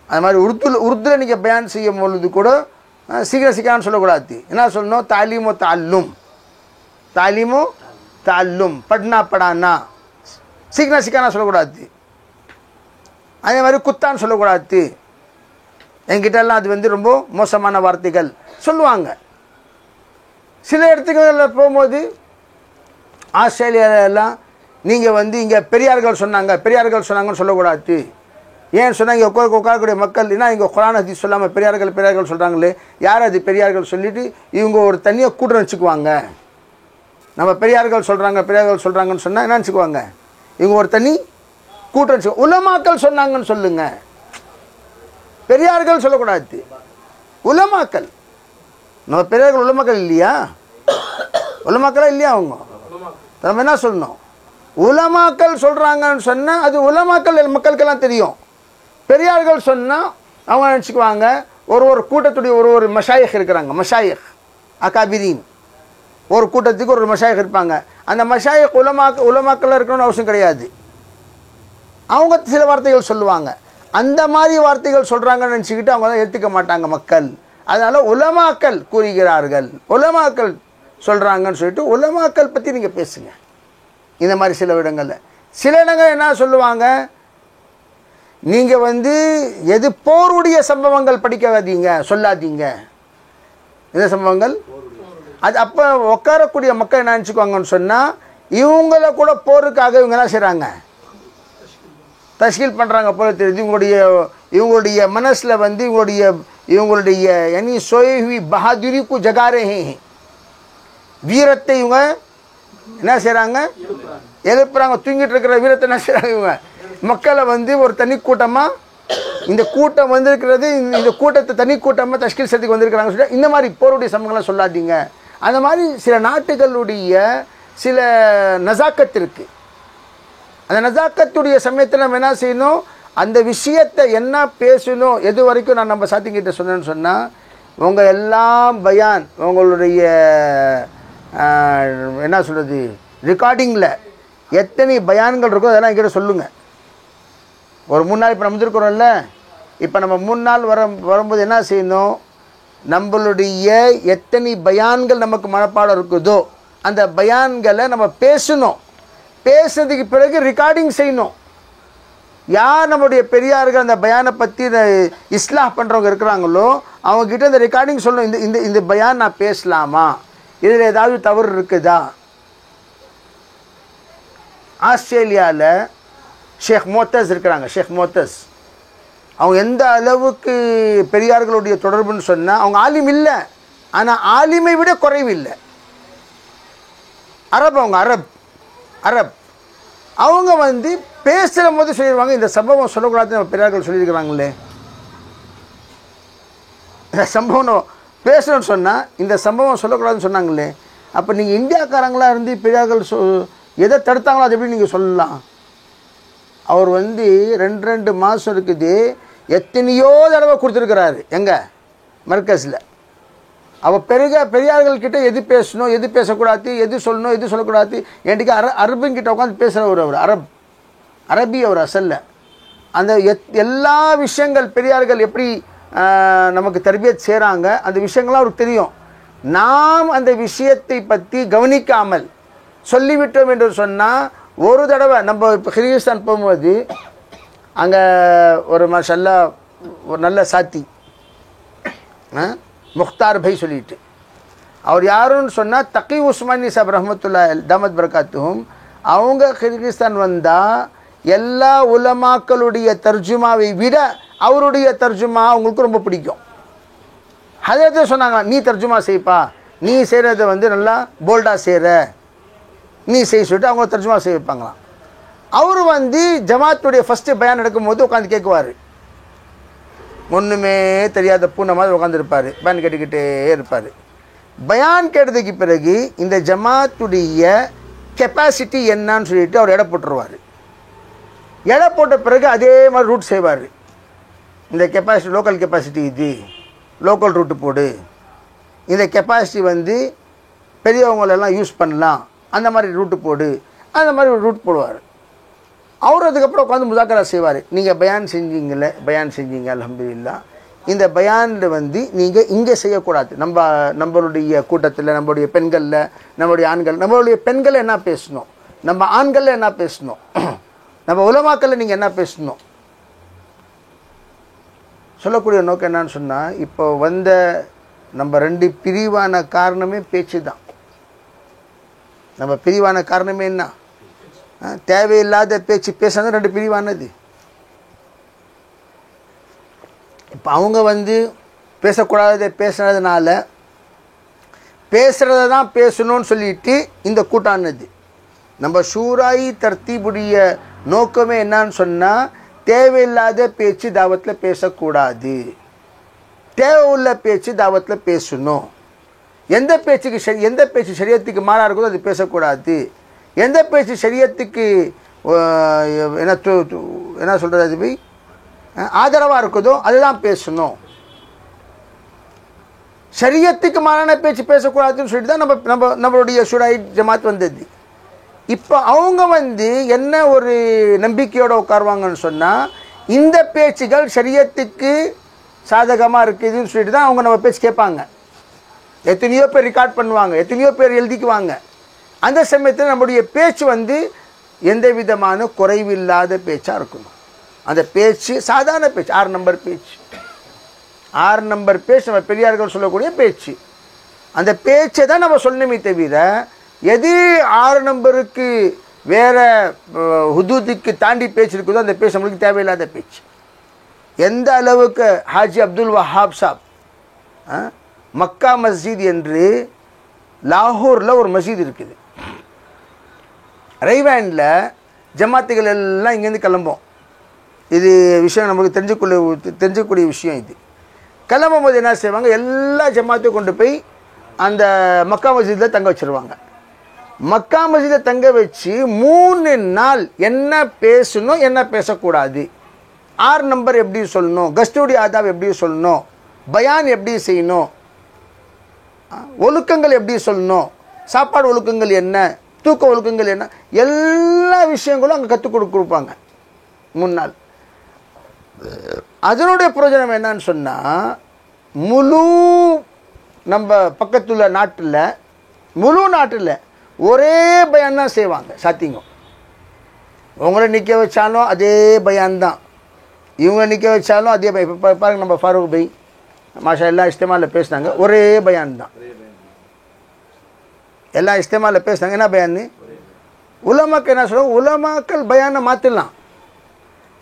அது மாதிரி உருதுல நீங்கள் பயான் செய்யும் பொழுது கூட சீக்கிரம் சிக்கான்னு சொல்லக்கூடாது. என்ன சொல்லணும், தாலீமோ தால்லும், தாலீமோ தால்லும், பட்னா படானா, சீக்கிரம் சிக்கானா சொல்லக்கூடாது. அதே மாதிரி குத்தான்னு சொல்லக்கூடாது. என்கிட்டலாம் அது வந்து ரொம்ப மோசமான வார்த்தைகள் சொல்லுவாங்க. சில இடத்துகளில் போகும்போது ஆஸ்திரேலியாவிலலாம் நீங்கள் வந்து இங்கே பெரியார்கள் சொன்னாங்கன்னு சொல்லக்கூடாது. ஏன் சொன்னால் இங்கே உட்காரக்கூடிய மக்கள் என்ன இங்கே குர்ஆன் ஹதீஸ் சொல்லாமல் பெரியார்கள் சொல்கிறாங்களே, யார் அது பெரியார்கள் சொல்லிவிட்டு இவங்க ஒரு தனியாக கூட்டம் வச்சுக்குவாங்க. நம்ம பெரியார்கள் சொல்கிறாங்கன்னு சொன்னால் என்ன வச்சுக்குவாங்க, இவங்க ஒரு தனி கூட்டம் வச்சுக்குவாங்க. உலமாக்கள் சொன்னாங்கன்னு சொல்லுங்கள், பெரியார்கள் சொல்லக்கூடாது, உலமாக்கள். நம்ம பெரியார்கள் உலமாக்கள் இல்லையா, உலமாக்களா இல்லையா? அவங்க நம்ம என்ன சொல்லணும், உலமாக்கள் சொல்கிறாங்கன்னு சொன்னால் அது உலமாக்கள் மக்களுக்கெல்லாம் தெரியும். பெரியார்கள் சொன்னால் அவங்க நினச்சிக்குவாங்க ஒரு கூட்டத்துடைய ஒரு மஷாயிக் இருக்கிறாங்க, மஷாயிக் அகாபிரீன், ஒரு கூட்டத்துக்கு ஒரு மஷாயிக் இருப்பாங்க. அந்த மஷாயிக் உலமாக்கள் இருக்கணும்னு அவசியம் கிடையாது. அவங்க சில வார்த்தைகள் சொல்லுவாங்க, அந்த மாதிரி வார்த்தைகள் சொல்கிறாங்கன்னு நினச்சிக்கிட்டு அவங்க தான் ஏற்றுக்க மாட்டாங்க மக்கள். அதனால் உலமாக்கள் கூறுகிறார்கள், உலமாக்கள் சொல்கிறாங்கன்னு சொல்லிட்டு உலமாக்கள் பற்றி நீங்கள் பேசுங்க. இந்த மாதிரி சில இடங்கள் என்ன சொல்லுவாங்க, நீங்கள் வந்து எது போருடைய சம்பவங்கள் படிக்காதீங்க, சொல்லாதீங்க. இந்த சம்பவங்கள் அது அப்போ உட்காரக்கூடிய மக்கள் என்ன நினச்சிக்குவாங்கன்னு சொன்னால், இவங்கள கூட போருக்காக இவங்க என்ன செய்கிறாங்க, தஷ்கீல் பண்ணுறாங்க போல தெரியுது. இவங்களுடைய மனசில் வந்து இவங்களுடைய யானி சோயி பஹாதுரிக்கு ஜகாரே வீரத்தை இவங்க என்ன செய்கிறாங்க, எழுப்புறாங்க. தூங்கிட்டு இருக்கிற வீரத்தை என்ன செய்கிறாங்க, இவங்க மக்களை வந்து ஒரு தனி கூட்டமாக, இந்த கூட்டம் வந்திருக்கிறது, இந்த கூட்டத்தை தனி கூட்டமாக தஷ்கீல் செய்யறதுக்கு வந்திருக்கிறாங்க சொல்லிட்டு இந்த மாதிரி போருடைய சம்பவங்கள்லாம் சொல்லாதீங்க. அந்த மாதிரி சில நாட்டுகளுடைய சில நசாக்கத் இருக்குது. அந்த நசாக்கத்துடைய சமயத்தில் நம்ம என்ன செய்யணும், அந்த விஷயத்தை என்ன பேசணும், எது வரைக்கும் நான் நம்ம சாத்திக்கிட்ட சொன்னேன்னு சொன்னால், உங்கள் எல்லாம் பயான் உங்களுடைய என்ன சொல்கிறது ரெக்கார்டிங்கில் எத்தனை பயான்கள் இருக்கோ அதெல்லாம் என்கிட்ட சொல்லுங்கள். ஒரு 3 நாள் இப்போ நம்ம வந்துருக்குறோம்ல, இப்போ நம்ம 3 நாள் வரும்போது என்ன செய்யணும், நம்மளுடைய எத்தனை பயான்கள் நமக்கு மனப்பாடம் இருக்குதோ அந்த பயான்களை நம்ம பேசணும். பேசுறதுக்கு பிறகு ரெக்கார்டிங் செய்யணும். யார் நம்முடைய பெரியார்கள் அந்த பயானை பற்றி இஸ்லாஹ் பண்ணுறவங்க இருக்கிறாங்களோ அவங்கக்கிட்ட இந்த ரெக்கார்டிங் சொல்லணும். இந்த இந்த இந்த பயான் நான் பேசலாமா, இதில் ஏதாவது தவறு இருக்குதா. ஆஸ்திரேலியாவில் ஷேக் மோத்தஸ் இருக்கிறாங்க. ஷேக் மோத்தஸ் அவங்க எந்த அளவுக்கு பெரியார்களுடைய தொடர்புன்னு சொன்னால், அவங்க ஆலிம் இல்லை, ஆனால் ஆலிமை விட குறைவில்லை. அவங்க அரப் அவங்க வந்து பேசுகிற போது சொல்லிடுவாங்க, இந்த சம்பவம் சொல்லக்கூடாதுன்னு நம்ம பெரியார்கள் சொல்லியிருக்கிறாங்களே, இந்த சம்பவம் பேசணும்னு சொன்னால் இந்த சம்பவம் சொல்லக்கூடாதுன்னு சொன்னாங்களே, அப்போ நீங்கள் இந்தியாக்காரங்களாக இருந்து பெரியார்கள் எதை தடுத்தாங்களோ அது எப்படி நீங்கள் சொல்லலாம். அவர் வந்து 2 மாதம் இருக்குது, எத்தனையோ தடவை கொடுத்துருக்கிறாரு எங்கே மர்கஸில். அவள் பெரியார்கள்கிட்ட எது பேசணும், எது பேசக்கூடாது, எது சொல்லணும், எது சொல்லக்கூடாது, என்கிட்ட அரபுங்கிட்ட உட்காந்து பேசுகிறவர். அவர் அரபி, அவர் அசல்ல. அந்த எல்லா விஷயங்கள் பெரியார்கள் எப்படி நமக்கு தர்பியத் செய்கிறாங்க அந்த விஷயங்கள்லாம் அவருக்கு தெரியும். நாம் அந்த விஷயத்தை பற்றி கவனிக்காமல் சொல்லிவிட்டோம் என்று சொன்னால், ஒரு தடவை நம்ம இப்போ கிர்கிஸ்தான் போகும்போது அங்கே ஒரு மாஷல்லா ஒரு நல்ல சாத்தி முக்தார் பை சொல்லிட்டு, அவர் யாருன்னு சொன்னால் தக்கி உஸ்மானி சாப் ரஹமத்துல்லா தாமத் பரகாத்துஹும். அவங்க கிர்கிஸ்தான் வந்தால் எல்லா உலமாக்களுடைய தர்ஜுமாவை விட அவருடைய தர்ஜுமா அவங்களுக்கு ரொம்ப பிடிக்கும். அதே சொன்னாங்க, நீ தர்ஜுமா செய்ப்பா, நீ செய்கிறத வந்து நல்லா போல்டாக செய்கிற, நீ செய்ய சொல்லிட்டு அவங்க தர்ஜுமா செய்ய வைப்பாங்களாம். அவர் வந்து ஜமாத்துடைய ஃபஸ்ட்டு பயான் எடுக்கும்போது உட்காந்து கேட்குவார். ஒன்றுமே தெரியாத பூனை மாதிரி உட்காந்துருப்பார், பயான் கேட்டுக்கிட்டே இருப்பார். பயான் கேட்டதுக்கு பிறகு இந்த ஜமாத்துடைய கெப்பாசிட்டி என்னான்னு சொல்லிட்டு அவர் எடை போட்டுருவார். எடை போட்ட பிறகு அதே மாதிரி ரூட் செய்வார். இந்த கெப்பாசிட்டி லோக்கல் கெப்பாசிட்டி, இது லோக்கல் ரூட்டு போடு, இந்த கெப்பாசிட்டி வந்து பெரியவங்களெல்லாம் யூஸ் பண்ணலாம், அந்த மாதிரி ரூட்டு போடு, அந்த மாதிரி ஒரு ரூட் போடுவார். அவர் அதுக்கப்புறம் உட்காந்து முதாக்கரா செய்வார். நீங்கள் பயான் செஞ்சீங்க அல்ஹம்துலில்லாஹ், இந்த பயானில் வந்து நீங்கள் இங்கே செய்யக்கூடாது. நம்மளுடைய கூட்டத்தில், நம்மளுடைய பெண்களில், நம்மளுடைய ஆண்கள், நம்மளுடைய பெண்கள் என்ன பேசணும், நம்ம ஆண்களில் என்ன பேசணும், நம்ம உலமாக்களில் நீங்கள் என்ன பேசணும் சொல்லக்கூடிய நோக்கம் என்னன்னு சொன்னால், இப்போ வந்த நம்ம 2 பிரிவான காரணமே பேச்சு தான். நம்ம பிரிவான காரணமே என்ன, தேவையில்லாத பேச்சு பேசுறது 2 பிரிவானது. இப்போ அவங்க வந்து பேசக்கூடாத பேசுனதுனால பேசுகிறத தான் பேசணும்னு சொல்லிட்டு இந்த கூட்டானது. நம்ம ஷூராயி தர்த்தீபுடைய நோக்கமே என்னன்னு சொன்னால், தேவையில்லாத பேச்சு தாவத்தில் பேசக்கூடாது, தேவை உள்ள பேச்சு தாவத்தில் பேசணும். எந்த பேச்சு ஷரியத்துக்கு மாறாக இருக்குதோ அது பேசக்கூடாது. எந்த பேச்சு ஷரியத்துக்கு என்ன சொல்கிறது, அது போய் ஆதரவாக இருக்குதோ அதுதான் பேசணும். ஷரியத்துக்கு மாறான பேச்சு பேசக்கூடாதுன்னு சொல்லிட்டு தான் நம்மளுடைய ஷூராய் ஜமாத் வந்தது. இப்போ அவங்க வந்து என்ன ஒரு நம்பிக்கையோடு உட்காருவாங்கன்னு சொன்னால், இந்த பேச்சுகள் ஷரியத்துக்கு சாதகமாக இருக்குதுன்னு சொல்லிட்டு தான் அவங்க நம்ம பேச்சு கேட்பாங்க. எத்தனையோ பேர் ரெக்கார்ட் பண்ணுவாங்க, எத்தனையோ பேர் எழுதிக்குவாங்க. அந்த சமயத்தில் நம்முடைய பேச்சு வந்து எந்த விதமான குறைவில்லாத பேச்சாக இருக்கணும். அந்த பேச்சு சாதாரண பேச்சு, 6 நம்பர் பேச்சு, 6 நம்பர் பேச்சு, நம்ம பெரியார்கள் சொல்லக்கூடிய பேச்சு. அந்த பேச்சை தான் நம்ம சொல்லணுமே தவிர, எது 6 நம்பருக்கு வேறு ஹுதூதுக்கு தாண்டி பேச்சு இருக்குதோ அந்த பேச்சு நம்மளுக்கு தேவையில்லாத பேச்சு. எந்த அளவுக்கு ஹாஜி அப்துல் வஹாப் சாப் மக்கா மஸ்ஜித் என்று லாகூரில் ஒரு மஸ்ஜித் இருக்குது. ரைவேண்டில் ஜமாத்துகள் எல்லாம் இங்கேருந்து கிளம்போம். இது விஷயம் நமக்கு தெரிஞ்சக்கூடிய விஷயம். இது கிளம்பும் போது என்ன செய்வாங்க, எல்லா ஜமாத்தையும் கொண்டு போய் அந்த மக்கா மஸ்ஜிதில் தங்க வச்சுருவாங்க. மக்கா மஸ்ஜிதை தங்க வச்சு 3 நாள் என்ன பேசணும் என்ன பேசக்கூடாது, 6 நம்பர் எப்படி சொல்லணும், கஸ்டூடி ஆதாப் எப்படி சொல்லணும், பயான் எப்படி செய்யணும், ஒழுக்கங்கள் எப்படி சொல்லணும், சாப்பாடு ஒழுக்கங்கள் என்ன, தூக்க ஒழுக்கங்கள் என்ன, எல்லா விஷயங்களும் அங்கே கற்றுக் கொடுப்பாங்க 3 நாள். அதனுடைய பிரயோஜனம் என்னன்னு சொன்னால், முழு நம்ம பக்கத்துள்ள நாட்டில் முழு நாட்டில் ஒரே பயான் தான் செய்வாங்க. சாத்திங்கம் உங்களை நிற்க வச்சாலும் அதே பயான் தான், இவங்க நிற்க வச்சாலும் அதே பயான். இப்போ பாருங்க, நம்ம ஃபாரூக் பை மாஷா எல்லா இஸ்திமாவில் பேசினாங்க, ஒரே பயான் தான். எல்லா இஸ்திமாவில் பேசினாங்க, என்ன பயான்னு. உலமாக்கள் என்ன சொல்லுவாங்க, உலமாக்கள் பயானை மாற்றிடலாம்,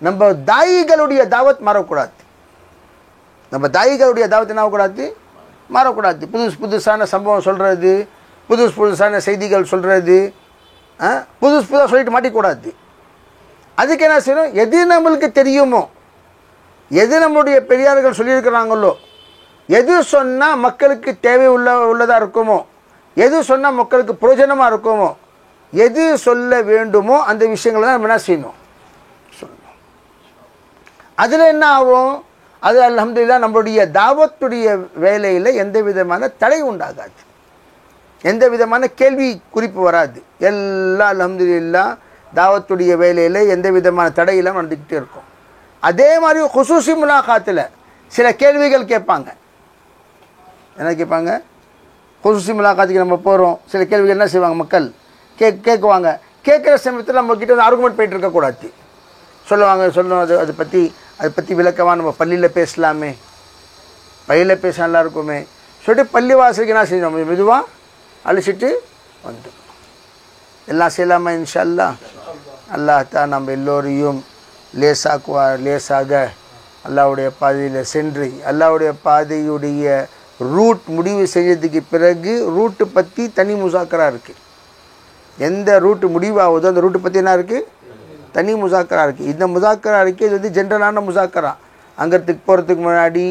நம்ம தாயிகளுடைய தாவத் மாறக்கூடாது. நம்ம தாயிகளுடைய தாவத் என்ன ஆகக்கூடாது, மாறக்கூடாது. புதுசான சம்பவம் சொல்கிறது, புதுசான செய்திகள் சொல்கிறது, புதுசாக சொல்லிட்டு மாட்டிக்கூடாது. அதுக்கு என்ன செய்யணும், எது நம்மளுக்கு தெரியுமோ, எது நம்மளுடைய பெரியார்கள் சொல்லியிருக்கிறாங்களோ, எது சொன்னால் மக்களுக்கு தேவை உள்ளதாக இருக்குமோ, எது சொன்னால் மக்களுக்கு பிரயோஜனமாக இருக்குமோ, எது சொல்ல வேண்டுமோ அந்த விஷயங்களை தான் நம்ம என்ன செய்யணும், சொல்லணும். அதில் என்ன ஆகும், அது அல்ஹம்துலில்லாஹ் நம்மளுடைய தாவத்துடைய வேலையில் எந்த விதமான தடை உண்டாகாது, எந்த விதமான கேள்வி குறிப்பு வராது. எல்லாம் அல்ஹம்துலில்லாஹ் தாவத்துடைய வேலையில் எந்த விதமான தடையெல்லாம் நடந்துக்கிட்டே இருக்கும். அதே மாதிரி குசூசி முலாகாத்தில் சில கேள்விகள் கேட்பாங்க. என்ன கேட்பாங்க, குசூசி முலாகாத்துக்கு நம்ம போகிறோம், சில கேள்விகள் என்ன செய்வாங்க, மக்கள் கேட்குவாங்க. கேட்குற சமயத்தில் நம்மக்கிட்ட வந்து ஆர்குமெண்ட் போயிட்டு இருக்கக்கூடாது. சொல்லுவாங்க அதை பற்றி விளக்கமாக நம்ம பள்ளியில் பேசலாமே, பள்ளியில் பேச நல்லா இருக்குமே சொல்லிட்டு பள்ளி வாசலுக்கு என்ன செஞ்சோம், மெதுவாக அழிச்சிட்டு வந்து எல்லாம் செய்யலாமா இன்ஷா அல்லாஹ். அல்லாஹ் தான் நம்ம எல்லோரையும் லேசாக அல்லாஹ்வுடைய பாதையில் சென்று, அல்லாஹ்வுடைய பாதையுடைய ரூட் முடிவு செஞ்சதுக்கு பிறகு ரூட்டு பற்றி தனி முசாக்கரா இருக்குது. எந்த ரூட்டு முடிவாகுதோ அந்த ரூட்டு பற்றி என்ன இருக்குது, தனி முசாக்கரா இருக்குது. இந்த முசாக்கரா இருக்குது, இது வந்து ஜென்ரலான முசாக்கரா. அங்கத்துக்கு போகிறதுக்கு முன்னாடி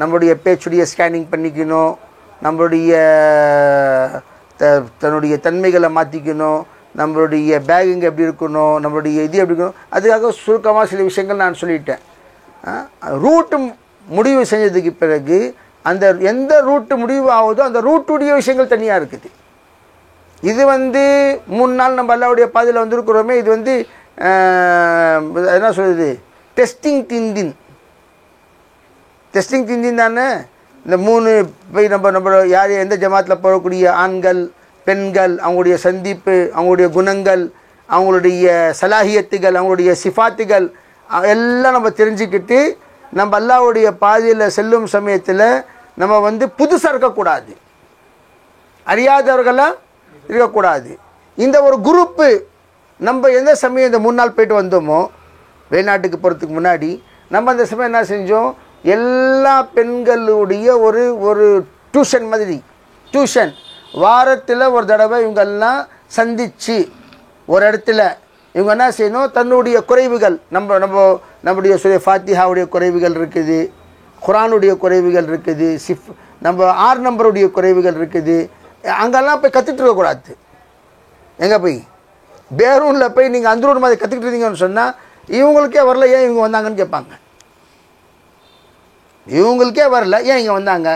நம்மளுடைய பேச்சுடைய ஸ்கேனிங் பண்ணிக்கணும், நம்மளுடைய தன்னுடைய தன்மைகளை மாற்றிக்கணும், நம்மளுடைய பேகுங்க எப்படி இருக்கணும், நம்மளுடைய இது எப்படி இருக்கணும். அதுக்காக சுருக்கமாக சில விஷயங்கள் நான் சொல்லிட்டேன். ரூட்டு முடிவு செஞ்சதுக்கு பிறகு அந்த எந்த ரூட்டு முடிவு ஆகுதோ அந்த ரூட்டுடைய விஷயங்கள் தனியாக இருக்குது. இது வந்து 3 நாள் நம்ம அல்லாஹ்வுடைய பாதையில் வந்துருக்கிறோமே, இது வந்து என்ன சொல்கிறது, டெஸ்டிங் திந்தின் தானே. இந்த 3 போய் நம்ம யார் எந்த ஜமாத்தில் போகக்கூடிய ஆண்கள் பெண்கள், அவங்களுடைய சந்திப்பு, அவங்களுடைய குணங்கள், அவங்களுடைய சலாஹியத்துகள், அவங்களுடைய சிஃபாத்துகள் எல்லாம் நம்ம தெரிஞ்சுக்கிட்டு நம்ம அல்லாஹ்வுடைய பாதையில் செல்லும் சமயத்தில் நம்ம வந்து புதுசாக இருக்கக்கூடாது, அறியாதவர்களாக இருக்கக்கூடாது. இந்த ஒரு குரூப்பு நம்ம எந்த சமயம் இந்த 3 நாள் போயிட்டு வந்தோமோ வெளிநாட்டுக்கு போகிறதுக்கு முன்னாடி நம்ம அந்த சமயம் என்ன செஞ்சோம், எல்லா பெண்களுடைய ஒரு டியூஷன் மாதிரி, டியூஷன் வாரத்தில் ஒரு தடவை இவங்கெல்லாம் சந்தித்து ஒரு இடத்துல இவங்க என்ன செய்யணும், தன்னுடைய குறைவுகள் நம்முடைய ஃபாத்திஹாவுடைய குறைவுகள் இருக்குது, குரானுடைய குறைவுகள் இருக்குது, நம்ம 6 நம்பருடைய குறைவுகள் இருக்குது, அங்கெல்லாம் போய் கற்றுட்டு இருக்கக்கூடாது. எங்கே போய் பேரூனில் போய் நீங்கள் அந்தரூர் மாதிரி கற்றுக்கிட்டு இருந்தீங்கன்னு சொன்னால் இவங்களுக்கே வரல, ஏன் இவங்க வந்தாங்கன்னு கேட்பாங்க. இவங்களுக்கே வரல, ஏன் இங்கே வந்தாங்க.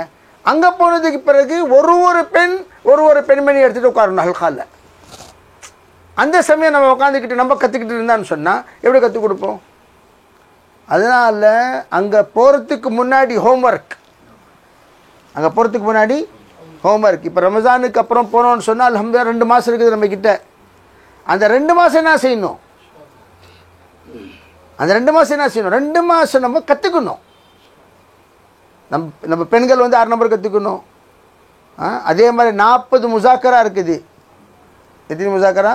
அங்கே போனதுக்கு பிறகு ஒரு பெண் ஒரு பெண்மணி எடுத்துகிட்டு உட்காரணும் ஹல்காலில். அந்த சமயம் நம்ம உட்காந்துக்கிட்டு நம்ம கற்றுக்கிட்டு இருந்தான்னு சொன்னால் எப்படி கற்றுக் கொடுப்போம். அதனால் அங்கே போகிறதுக்கு முன்னாடி ஹோம்ஒர்க், அங்கே போகிறதுக்கு முன்னாடி ஹோம்ஒர்க். இப்போ ரமஜானுக்கு அப்புறம் போனோன்னு சொன்னால் அல்ஹம்துலில்லாஹ் 2 மாதம் இருக்குது நம்மக்கிட்ட. அந்த 2 மாதம் என்ன செய்யணும், அந்த 2 மாதம் என்ன செய்யணும், 2 மாதம் நம்ம கற்றுக்கணும். நம்ம பெண்கள் வந்து 6 நம்பர் கற்றுக்கணும். அதே மாதிரி 40 முசாக்கரா இருக்குது. எத்தனை முசாக்கரா,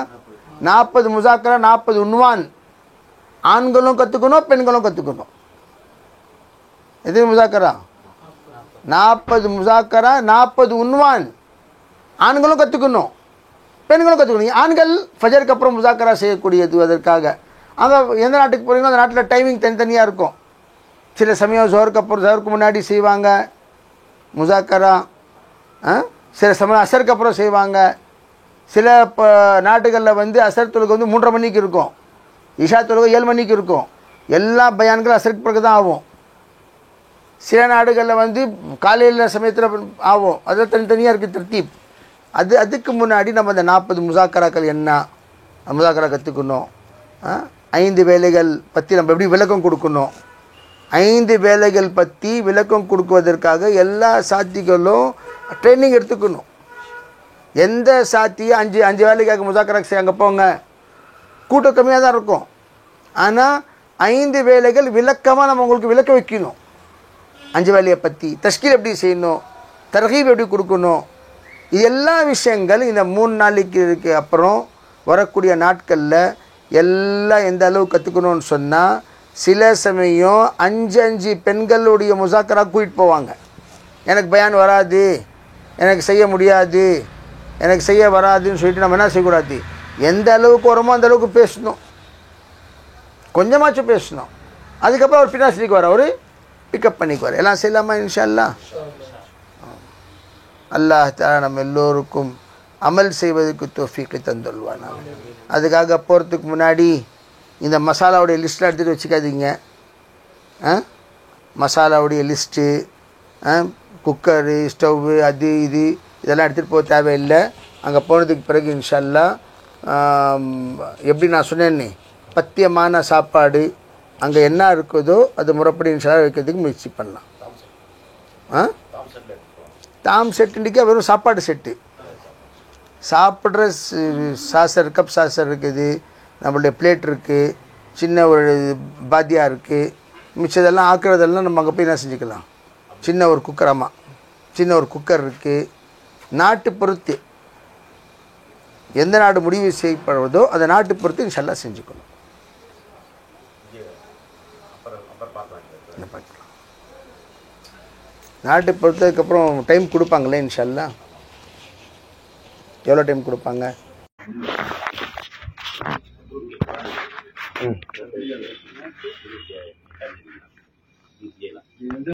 40 முசாக்கரா, 40 உன்வான். ஆண்களும் கற்றுக்கணும், பெண்களும் கற்றுக்கணும். எத்தனை முசாக்கரா, 40 முசாக்கரா, 40 உன்வான். ஆண்களும் கற்றுக்கணும், பெண்களும் கற்றுக்கணும். ஆண்கள் ஃபஜருக்கு அப்புறம் முசாக்கரா செய்யக்கூடியது. அதற்காக அங்கே எந்த நாட்டுக்கு போகிறீங்களோ அந்த நாட்டில் டைமிங் தனித்தனியாக இருக்கும். சில சமயம் ஜோருக்கு முன்னாடி செய்வாங்க முசாக்கரா, சில சமயம் அசருக்கு அப்புறம் செய்வாங்க, சில நாட்டுகளில் வந்து அசர் தொழுகை வந்து 3:30 மணிக்கு இருக்கும், இஷா தொழுகை 7 மணிக்கு இருக்கும். எல்லா பயான்களும் அசருக்கு பிறகு தான் ஆகும். சில நாடுகளில் வந்து காலையில் சமயத்தில் ஆகும். அதில் தனித்தனியாக இருக்குது தர்த்தீப். அதுக்கு முன்னாடி நம்ம அந்த 40 முசாக்கராக்கள் என்ன முசாக்கரா கற்றுக்கணும். 5 வேலைகள் பற்றி நம்ம எப்படி விளக்கம் கொடுக்கணும். 5 வேலைகள் பற்றி விளக்கம் கொடுக்குவதற்காக எல்லா சாத்திகளும் ட்ரைனிங் எடுத்துக்கணும். எந்த சாத்தியும் 5 வேலைக்காக முசாக்கராக்கு செய்ய அங்கே போங்க, கூட்டம் கம்மியாக தான் இருக்கும். ஆனால் 5 வேலைகள் விளக்கமாக நம்ம உங்களுக்கு விளக்க வைக்கணும். 5 வேலையை பற்றி தஷ்கீல் எப்படி செய்யணும், தர்கீப் எப்படி கொடுக்கணும், இது எல்லா விஷயங்கள் இந்த 3 நாளைக்கு அப்புறம் வரக்கூடிய நாட்களில் எல்லாம் எந்த அளவு கற்றுக்கணும்னு சொன்னால், சில சமயம் 5 பெண்களுடைய முசாக்கரா கூட்டிகிட்டு போவாங்க. எனக்கு பயான் வராது, எனக்கு செய்ய முடியாது, எனக்கு செய்ய வராதுன்னு சொல்லிட்டு நம்ம என்ன செய்யக்கூடாது, எந்த அளவுக்கு வருமோ அந்த அளவுக்கு பேசணும், கொஞ்சமாச்சும் பேசணும். அதுக்கப்புறம் அவர் பின்னாசிக்கு வர அவர் பிக்கப் பண்ணிக்குவார். எல்லாம் செய்யலாமா இன்ஷா அல்லாஹ்? அல்லாஹ் தஆலா நம்ம எல்லோருக்கும் அமல் செய்வதற்கு தௌஃபீக்கை தந்துள்வானா. அதுக்காக போகிறதுக்கு முன்னாடி இந்த மசாலாவுடைய லிஸ்ட்டில் எடுத்துகிட்டு வச்சுக்காதீங்க. மசாலாவுடைய லிஸ்ட்டு, குக்கரு, ஸ்டவ்வு, அது இது இதெல்லாம் எடுத்துகிட்டு போக தேவையில்லை. அங்கே போனதுக்கு பிறகு இன்ஷா அல்லாஹ் எப்படி நான் சொன்னேன்னே பத்தியமான சாப்பாடு அங்கே என்ன இருக்குதோ அது முறைப்படி இன்ஷா அல்லாஹ் வைக்கிறதுக்கு முயற்சி பண்ணலாம். தாம் செட்டுண்டிக்கா வெறும் சாப்பாடு செட்டு, சாப்பிட்ற சாசர், கப் சாசர் இருக்குது, நம்மளுடைய பிளேட் இருக்குது, சின்ன ஒரு பாத்தியா இருக்குது, மிச்சதெல்லாம் ஆக்குறதெல்லாம் நம்ம அங்கே போய் என்ன செஞ்சுக்கலாம். சின்ன ஒரு குக்கர், ஆமாம் சின்ன ஒரு குக்கர் இருக்குது. நாட்டு பொறுத்து எந்த நாடு முடிவு செய்யப்படுவதோ அந்த நாட்டு பொறுத்து இன்ஷா அல்லாஹ் செஞ்சுக்கணும். நாட்டு பொறுத்ததுக்கப்புறம் டைம் கொடுப்பாங்களே இன்ஷா அல்லாஹ். எவ்வளோ டைம் கொடுப்பாங்க?